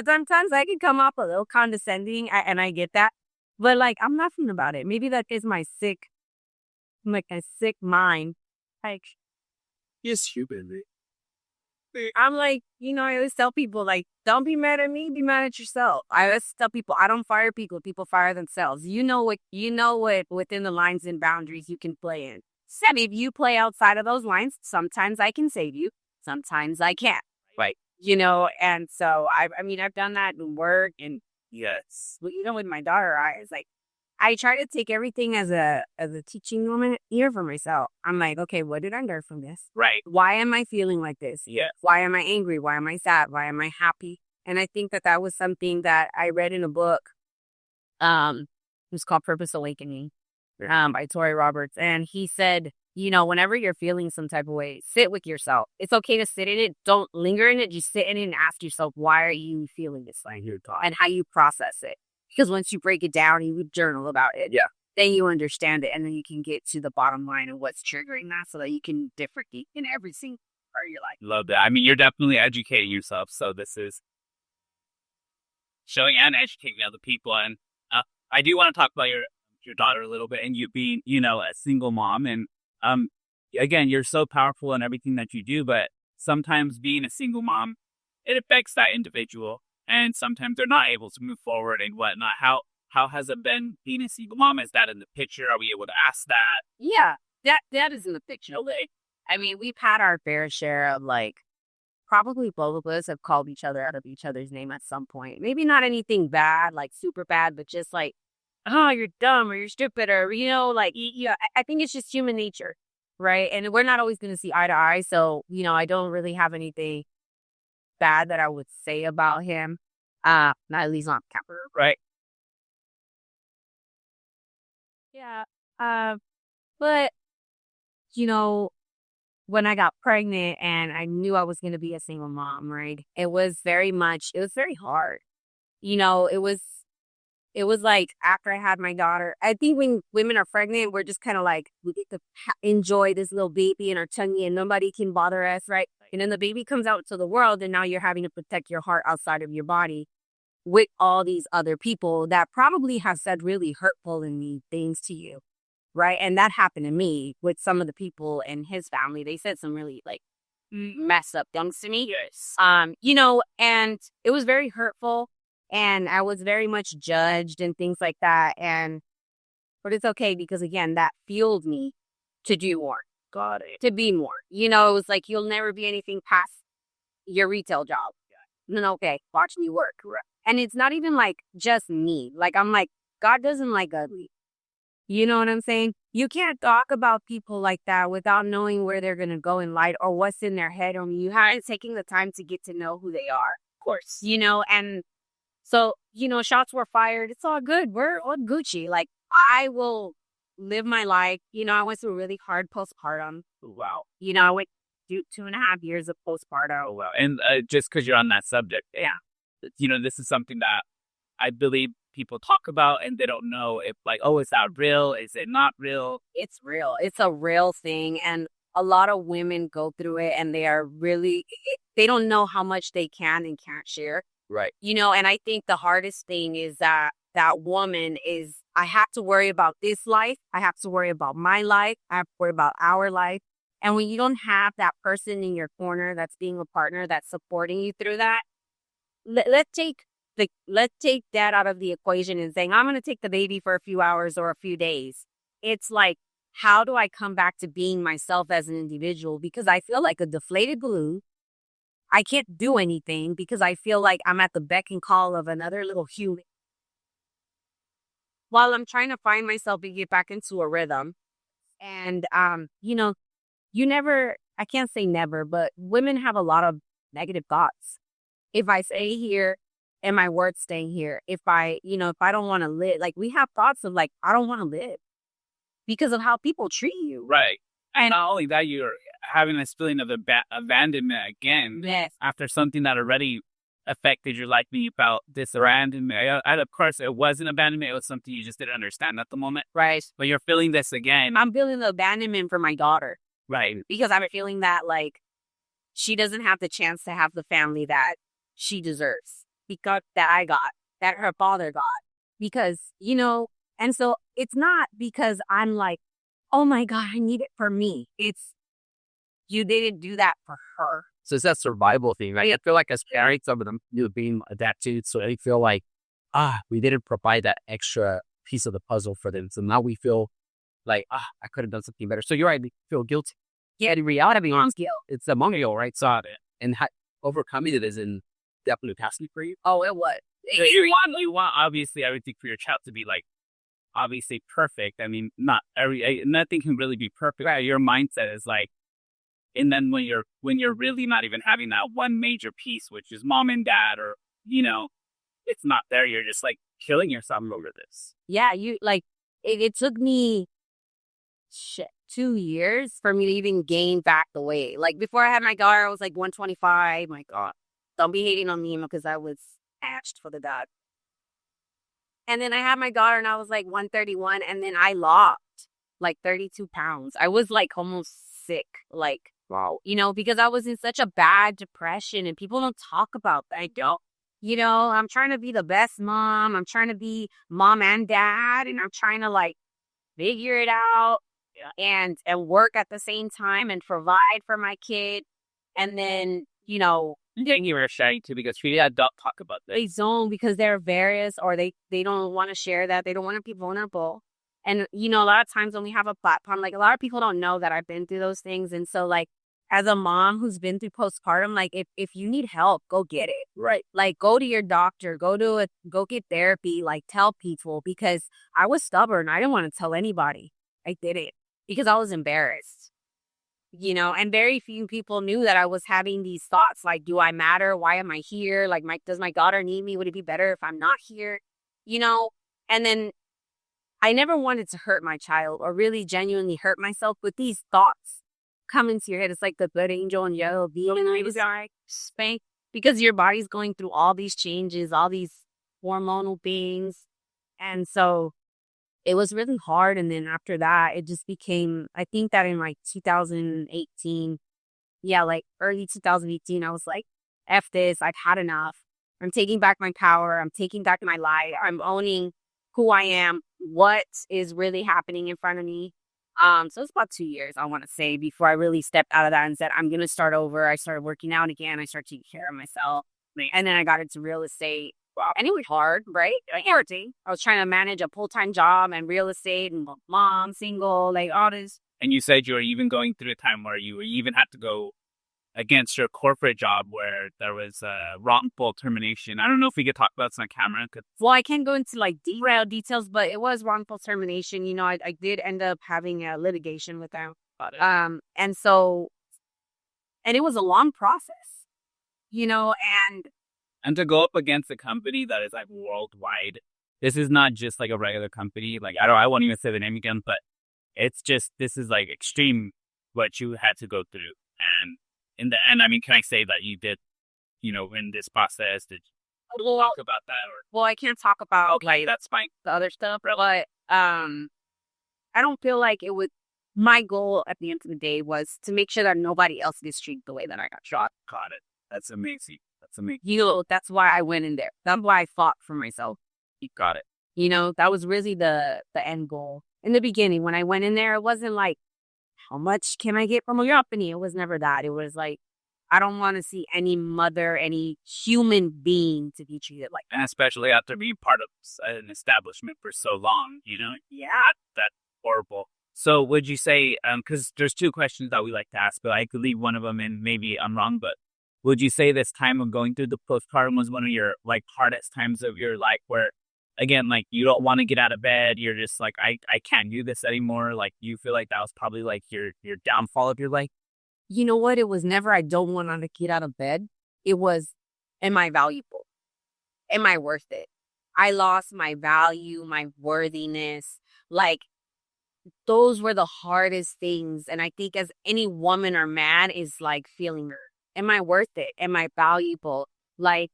sometimes I can come off a little condescending and I get that. But like, I'm laughing about it. Maybe that is my sick mind. Like,
He's human, man.
I'm like, I always tell people, like, don't be mad at me, be mad at yourself. I always tell people, I don't fire people fire themselves. You know what within the lines and boundaries you can play in. So if you play outside of those lines, sometimes I can save you, sometimes I can't.
Right.
And so I've done that in work and yes, with my daughter, I try to take everything as a teaching moment here for myself. I'm like, okay, what did I learn from this?
right?
Why am I feeling like this?
Yeah.
Why am I angry? Why am I sad? Why am I happy? And I think that was something that I read in a book. It was called Purpose Awakening, by Tori Roberts. And he said, whenever you're feeling some type of way, sit with yourself. It's okay to sit in it. Don't linger in it. Just sit in it and ask yourself, why are you feeling this way? And how you process it. Because once you break it down, you would journal about it.
Yeah.
Then you understand it, and then you can get to the bottom line of what's triggering that, so that you can differentiate in every single part of your life.
Love that. I mean, you're definitely educating yourself. So this is showing and educating other people. And I do want to talk about your daughter a little bit, and you being, a single mom. And again, you're so powerful in everything that you do, but sometimes being a single mom, it affects that individual. And sometimes they're not able to move forward and whatnot. How has it been being a single mom? Is that in the picture? Are we able to ask that?
Yeah, that is in the picture. I mean, we've had our fair share of like, probably both of us have called each other out of each other's name at some point. Maybe not anything bad, like super bad, but just like, oh, you're dumb or you're stupid or, I think it's just human nature, right? And we're not always going to see eye to eye. So, I don't really have anything bad that I would say about him. Not at least on camera,
Right.
Yeah. But when I got pregnant and I knew I was going to be a single mom, right? It was very hard. It was like after I had my daughter, I think when women are pregnant, we're just kind of like, we get to enjoy this little baby in our tummy and nobody can bother us, right? And then the baby comes out to the world and now you're having to protect your heart outside of your body with all these other people that probably have said really hurtful and mean things to you, right? And that happened to me with some of the people in his family. They said some really like messed up things to me.
Yes.
And it was very hurtful. And I was very much judged and things like that. But it's okay because, again, that fueled me to do more.
Got it.
To be more. It was like, you'll never be anything past your retail job. Then, okay, watch me work. And it's not even like just me. Like, I'm like, God doesn't like ugly. You know what I'm saying? You can't talk about people like that without knowing where they're going to go in life or what's in their head. Or you haven't taken the time to get to know who they are.
Of course.
And so, shots were fired. It's all good. We're on Gucci. Like, I will live my life. I went through a really hard postpartum.
Wow.
I went through 2.5 years of postpartum.
Oh, wow. And just because you're on that subject. Yeah. This is something that I believe people talk about and they don't know if like, oh, is that real? Is it not real?
It's real. It's a real thing. And a lot of women go through it and they don't know how much they can and can't share.
Right.
And I think the hardest thing is that woman is, I have to worry about this life. I have to worry about my life. I have to worry about our life. And when you don't have that person in your corner that's being a partner, that's supporting you through that, let's take that out of the equation and saying, I'm going to take the baby for a few hours or a few days. It's like, how do I come back to being myself as an individual? Because I feel like a deflated balloon. I can't do anything because I feel like I'm at the beck and call of another little human. While I'm trying to find myself and get back into a rhythm. And, I can't say never, but women have a lot of negative thoughts. If I stay here, am I worth staying here? If I don't want to live, like we have thoughts of like, I don't want to live because of how people treat you.
Right. And not only that, you're having this feeling of abandonment again.
Yes.
After something that already affected your life, being about this abandonment. And of course, it wasn't abandonment. It was something you just didn't understand at the moment.
Right.
But you're feeling this again.
I'm feeling the abandonment for my daughter.
Right.
Because I'm feeling that like she doesn't have the chance to have the family that she deserves. Because that I got, that her father got. Because, and so it's not because I'm like, oh my God, I need it for me. It's, you didn't do that for her.
So it's that survival thing, right? I feel like as parents, some of them being adapted, so they feel like, we didn't provide that extra piece of the puzzle for them. So now we feel like, I could have done something better. So you're right, we feel guilty. Yeah, in reality, guilt. It's among you, right? So, and overcoming it isn't definitely tasking for you.
Oh, it was.
You want obviously everything for your child to be like, obviously perfect. I mean, nothing can really be perfect. Right? Your mindset is like, and then when you're really not even having that one major piece, which is mom and dad, or it's not there. You're just like killing yourself over this.
Yeah, it took me 2 years for me to even gain back the weight. Like before I had my daughter, I was like 125. My God, don't be hating on me because I was ashed for the dog. And then I had my daughter and I was like 131, and then I lost like 32 pounds. I was like almost sick, like, wow, because I was in such a bad depression and people don't talk about that. I don't. I'm trying to be the best mom. I'm trying to be mom and dad, and I'm trying to like figure it out and work at the same time and provide for my kid. And then,
you were shy too because we don't talk about this.
They don't because they're various, or they don't want to share that. They don't want to be vulnerable. And, a lot of times when we have a platform, like a lot of people don't know that I've been through those things. And so like, as a mom who's been through postpartum, like if you need help, go get it. Right. Like go to your doctor, go get therapy, like tell people, because I was stubborn. I didn't want to tell anybody. I did it because I was embarrassed, and very few people knew that I was having these thoughts. Like, do I matter? Why am I here? Like, does my daughter need me? Would it be better if I'm not here? And then I never wanted to hurt my child or really genuinely hurt myself, but these thoughts come into your head. It's like the good angel and yellow demon. I was like, spank, because your body's going through all these changes, all these hormonal things. And so it was really hard. And then after that, it just became, I think that in like 2018, like early 2018, I was like, F this, I've had enough. I'm taking back my power. I'm taking back my life. I'm owning who I am, what is really happening in front of me. So it's about 2 years, I want to say, before I really stepped out of that and said, I'm going to start over. I started working out again. I started taking care of myself. And then I got into real estate. And it was hard, right? Everything. I was trying to manage a full-time job and real estate and mom, single, like all this.
And you said you were even going through a time where you even had to go against your corporate job where there was a wrongful termination. I don't know if we could talk about this on camera.
Well, I can't go into like derailed details, but it was wrongful termination. I did end up having a litigation with them.
Got it.
And it was a long process,
and to go up against a company that is like worldwide. This is not just like a regular company. Like I won't even say the name again, but it's just, this is like extreme what you had to go through. And in the end, I mean, can I say that you did, in this process, did you talk about that?
Well, I can't talk about
that's fine.
The other stuff, but I don't feel like it would. My goal at the end of the day was to make sure that nobody else gets treated the way that I got shot.
Got it. That's amazing. That's amazing.
That's why I went in there. That's why I fought for myself.
You got it.
That was really the end goal. In the beginning, when I went in there, it wasn't like, how much can I get from a company? It was never that. It was like, I don't want to see any mother, any human being to be treated like that.
And especially after being part of an establishment for so long,
Yeah.
That's horrible. So would you say, because there's two questions that we like to ask, but I could leave one of them and maybe I'm wrong, but would you say this time of going through the postpartum was one of your like hardest times of your life where again, like you don't want to get out of bed, you're just like, I can't do this anymore. Like you feel like that was probably like your downfall of your life?
You know what? It was never I don't want to get out of bed. It was, am I valuable? Am I worth it? I lost my value, my worthiness. Like those were the hardest things. And I think as any woman or man is like feeling, am I worth it? Am I valuable? Like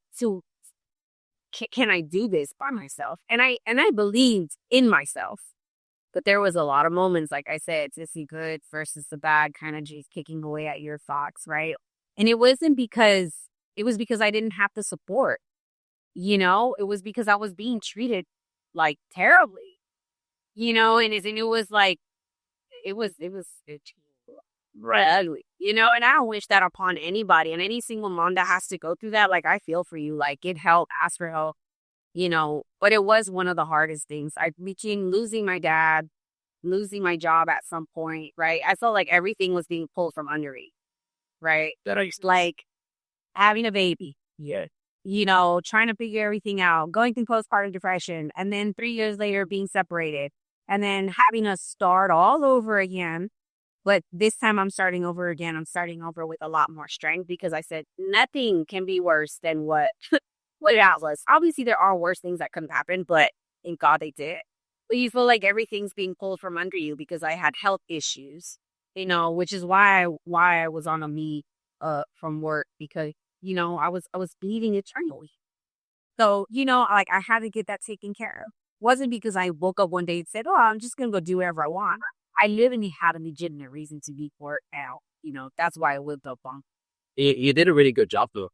can I do this by myself? And I believed in myself. But there was a lot of moments, like I said, it's the good versus the bad, kind of just kicking away at your thoughts, right? And it was because I didn't have the support. It was because I was being treated like terribly, and it was like, it was right ugly, and I don't wish that upon anybody, and any single mom that has to go through that. Like, I feel for you, like, get help, ask for help, but it was one of the hardest things. Between losing my dad, losing my job at some point, right? I felt like everything was being pulled from under me, right? Like having a baby.
Yeah.
Trying to figure everything out, going through postpartum depression, and then 3 years later being separated, and then having to start all over again. But this time I'm starting over again. I'm starting over with a lot more strength because I said nothing can be worse than what it was. Obviously, there are worse things that could happen, but thank God they did. But you feel like everything's being pulled from under you because I had health issues, which is why I was on a me from work because I was bleeding eternally. So, like I had to get that taken care of. Wasn't because I woke up one day and said, oh, I'm just going to go do whatever I want. I literally had a legitimate reason to be worked out. That's why I lived up on.
You did a really good job, though,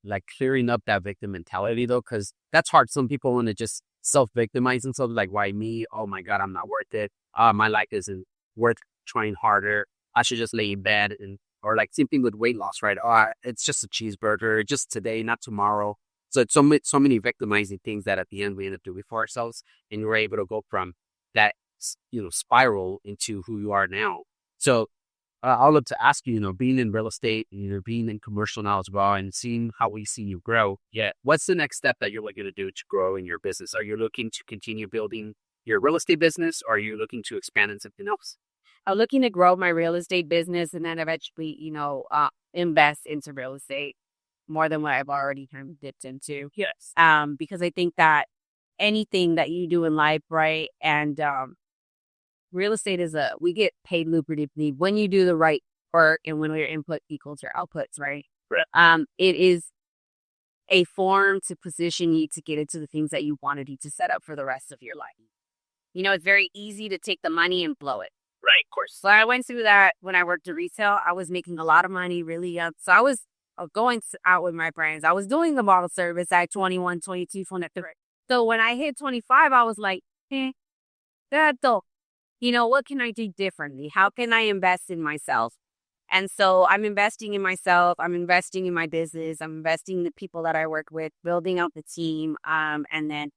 like clearing up that victim mentality, though, because that's hard. Some people want to just self-victimize themselves, like, why me? Oh, my God, I'm not worth it. My life isn't worth trying harder. I should just lay in bed or like same thing with weight loss, right? Oh, it's just a cheeseburger, just today, not tomorrow. So it's so many victimizing things that at the end we end up doing for ourselves, and we're able to go from that spiral into who you are now. So I'd love to ask you, being in real estate, being in commercial now as well, and seeing how we see you grow. Yeah, what's the next step that you're looking to do to grow in your business? Are you looking to continue building your real estate business, or are you looking to expand in something else?
I'm looking to grow my real estate business and then eventually, invest into real estate more than what I've already kind of dipped into.
Yes.
Because I think that anything that you do in life, right, and real estate we get paid lucratively when you do the right work and when your input equals your outputs, right?
Right.
It is a form to position you to get into the things that you want to do to set up for the rest of your life. It's very easy to take the money and blow it.
Right, of course.
So I went through that when I worked at retail. I was making a lot of money really young. So I was going out with my friends. I was doing the bottle service at 21, 22, 23. So when I hit 25, I was like, what can I do differently? How can I invest in myself? And so I'm investing in myself. I'm investing in my business. I'm investing in the people that I work with, building out the team, and then,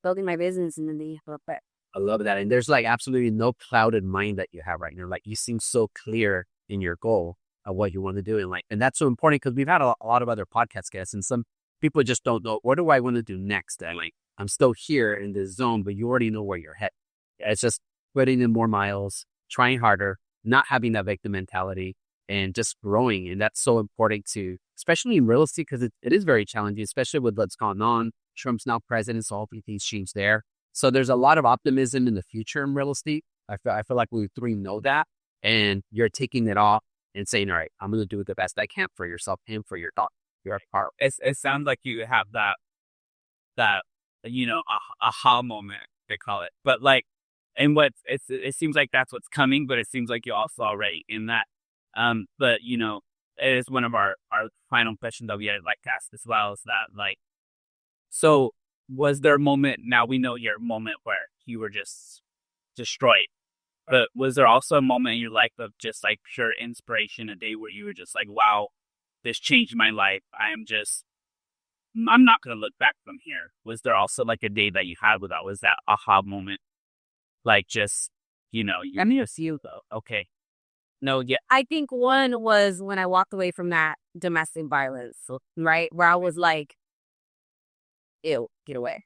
building my business in the but
I love that. And there's like absolutely no clouded mind that you have right now. Like you seem so clear in your goal of what you want to do. And that's so important because we've had a lot of other podcast guests and some people just don't know, what do I want to do next? And like, I'm still here in this zone, but you already know where you're headed. It's just putting in more miles, trying harder, not having that victim mentality and just growing. And that's so important to, especially in real estate, because it is very challenging, especially with what's gone on. Trump's now president, so hopefully things change there. So there's a lot of optimism in the future in real estate. I feel like we three know that, and you're taking it off and saying, all right, I'm going to do the best I can for yourself and for your thought. Your part.
It sounds like you have that aha moment, they call it. But like, and it seems like that's what's coming, but it seems like you're also already in that. But it is one of our final questions that we like to ask as well, is that like, so was there a moment, now we know your moment where you were just destroyed, but was there also a moment in your life of just like pure inspiration, a day where you were just like, wow, this changed my life. I'm not going to look back from here. Was there also like a day that you had where that was that aha moment? Like just,
I'm going to see you though.
Okay. No, yeah.
I think one was when I walked away from that domestic violence, right? Where I was like, ew, get away.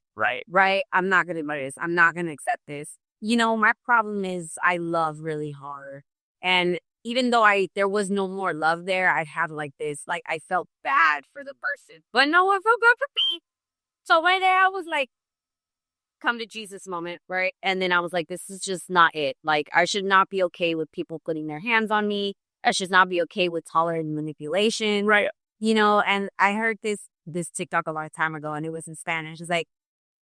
Right? I'm not going to do this. I'm not going to accept this. My problem is I love really hard. And even though there was no more love there, I'd have like this, like I felt bad for the person, but no one felt good for me. So right there, I was like, come to Jesus moment, right? And then I was like, this is just not it. Like, I should not be okay with people putting their hands on me. I should not be okay with tolerating manipulation.
Right.
And I heard this TikTok a long time ago, and it was in Spanish. It's like,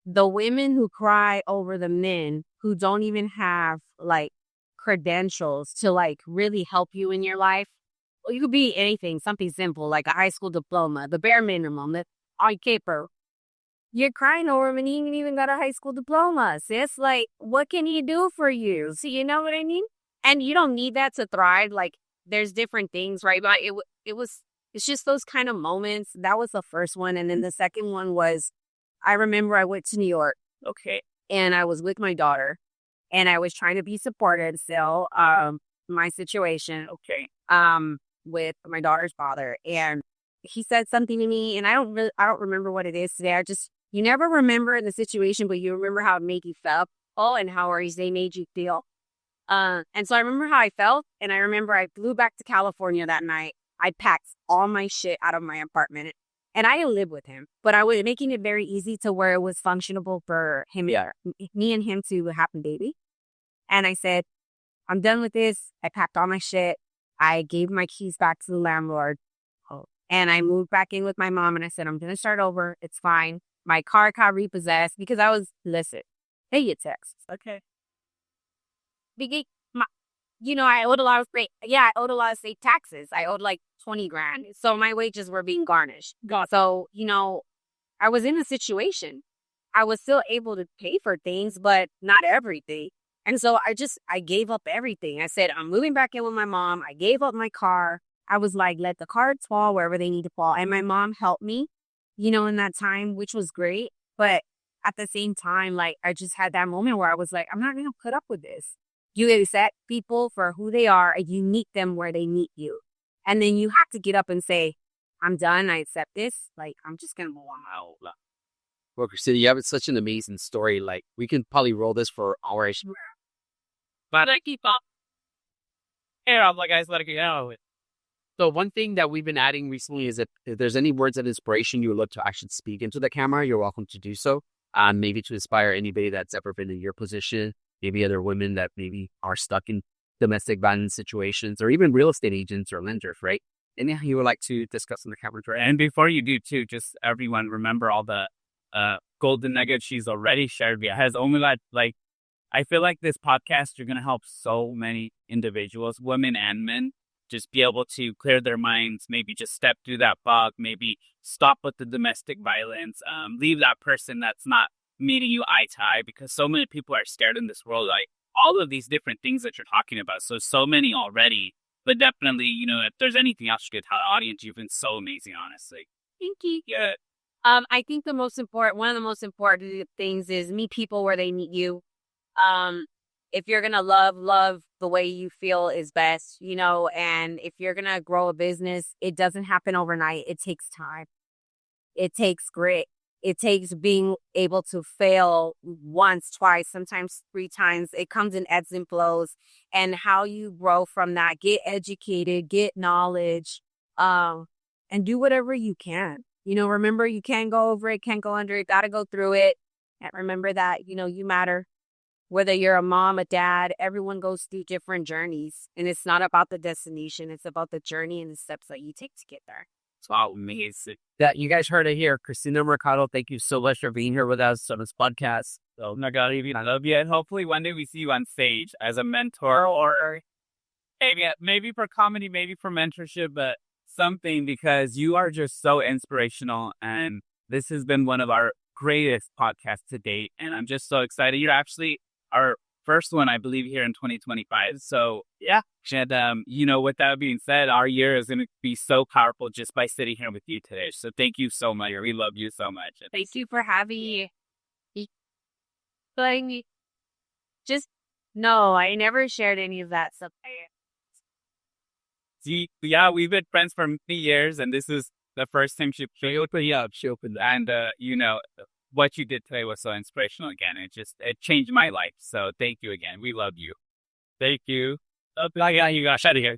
the women who cry over the men who don't even have like credentials to like really help you in your life. Well, you could be anything, something simple like a high school diploma, the bare minimum, the on paper. You're crying over him and he ain't even got a high school diploma. Sis, like, what can he do for you? So you know what I mean? And you don't need that to thrive. Like, there's different things, right? But it's just those kind of moments. That was the first one. And then the second one was, I remember I went to New York.
Okay.
And I was with my daughter. And I was trying to be supported still, my situation.
Okay.
With my daughter's father. And he said something to me, and I don't remember what it is today. You never remember the situation, but you remember how it made you feel. Oh, and how they made you feel. And so I remember how I felt, and I remember I flew back to California that night. I packed all my shit out of my apartment, and I didn't live with him, but I was making it very easy to where it was functionable for him, me and him to have a baby. And I said, I'm done with this. I packed all my shit. I gave my keys back to the landlord. And I moved back in with my mom, and I said, I'm going to start over. It's fine. My car got repossessed because listen, they get texts.
Okay.
Because I owed a lot of I owed a lot of state taxes. I owed like 20 grand. So my wages were being garnished. So, I was in a situation. I was still able to pay for things, but not everything. And so I gave up everything. I said, I'm moving back in with my mom. I gave up my car. I was like, let the cards fall wherever they need to fall. And my mom helped me, in that time, which was great. But at the same time, like, I just had that moment where I was like, I'm not going to put up with this. You accept people for who they are, and you meet them where they meet you. And then you have to get up and say, I'm done. I accept this. Like, I'm just going to move on.
Well, Christina, you have such an amazing story. Like, we can probably roll this for hours.
But I keep up. Here, I'm like, guys, let it go.
So one thing that we've been adding recently is that if there's any words of inspiration you would love to actually speak into the camera, you're welcome to do so. Maybe to inspire anybody that's ever been in your position, maybe other women that maybe are stuck in domestic violence situations, or even real estate agents or lenders, right? Anything you would like to discuss on the camera?
And before you do too, just everyone remember all the golden nuggets she's already shared. Has only like I feel like this podcast, you're going to help so many individuals, women and men, just be able to clear their minds, maybe just step through that fog, maybe stop with the domestic violence, leave that person that's not meeting you eye to eye, because so many people are scared in this world, like all of these different things that you're talking about. So many already, but definitely, if there's anything else you could tell the audience, you've been so amazing, honestly.
Thank you.
Yeah.
I think one of the most important things is meet people where they meet you. If you're going to love the way you feel is best, and if you're going to grow a business, it doesn't happen overnight. It takes time. It takes grit. It takes being able to fail once, twice, sometimes 3 times. It comes in ebbs and flows, and how you grow from that, get educated, get knowledge, and do whatever you can. Remember, you can't go over it, can't go under it, got to go through it. And remember that, you matter. Whether you're a mom, a dad, everyone goes through different journeys. And it's not about the destination. It's about the journey and the steps that you take to get there.
It's all amazing.
That you guys heard it here. Christina Mercado, thank you so much for being here with us on this podcast.
So, I love you. And hopefully one day we see you on stage as a mentor, or maybe for comedy, maybe for mentorship, but something, because you are just so inspirational. And this has been one of our greatest podcasts to date. And I'm just so excited. You're actually our first one, I believe, here in 2025. So yeah. And, with that being said, our year is going to be so powerful just by sitting here with you today. So thank you so much. We love you so much.
Thank you for having me. No, I never shared any of that stuff.
Yeah, we've been friends for many years, and this is the first time she opened up. She opened, and what you did today was so inspirational. Again, it changed my life. So thank you again. We love you. Thank you. Yeah, you got out of here.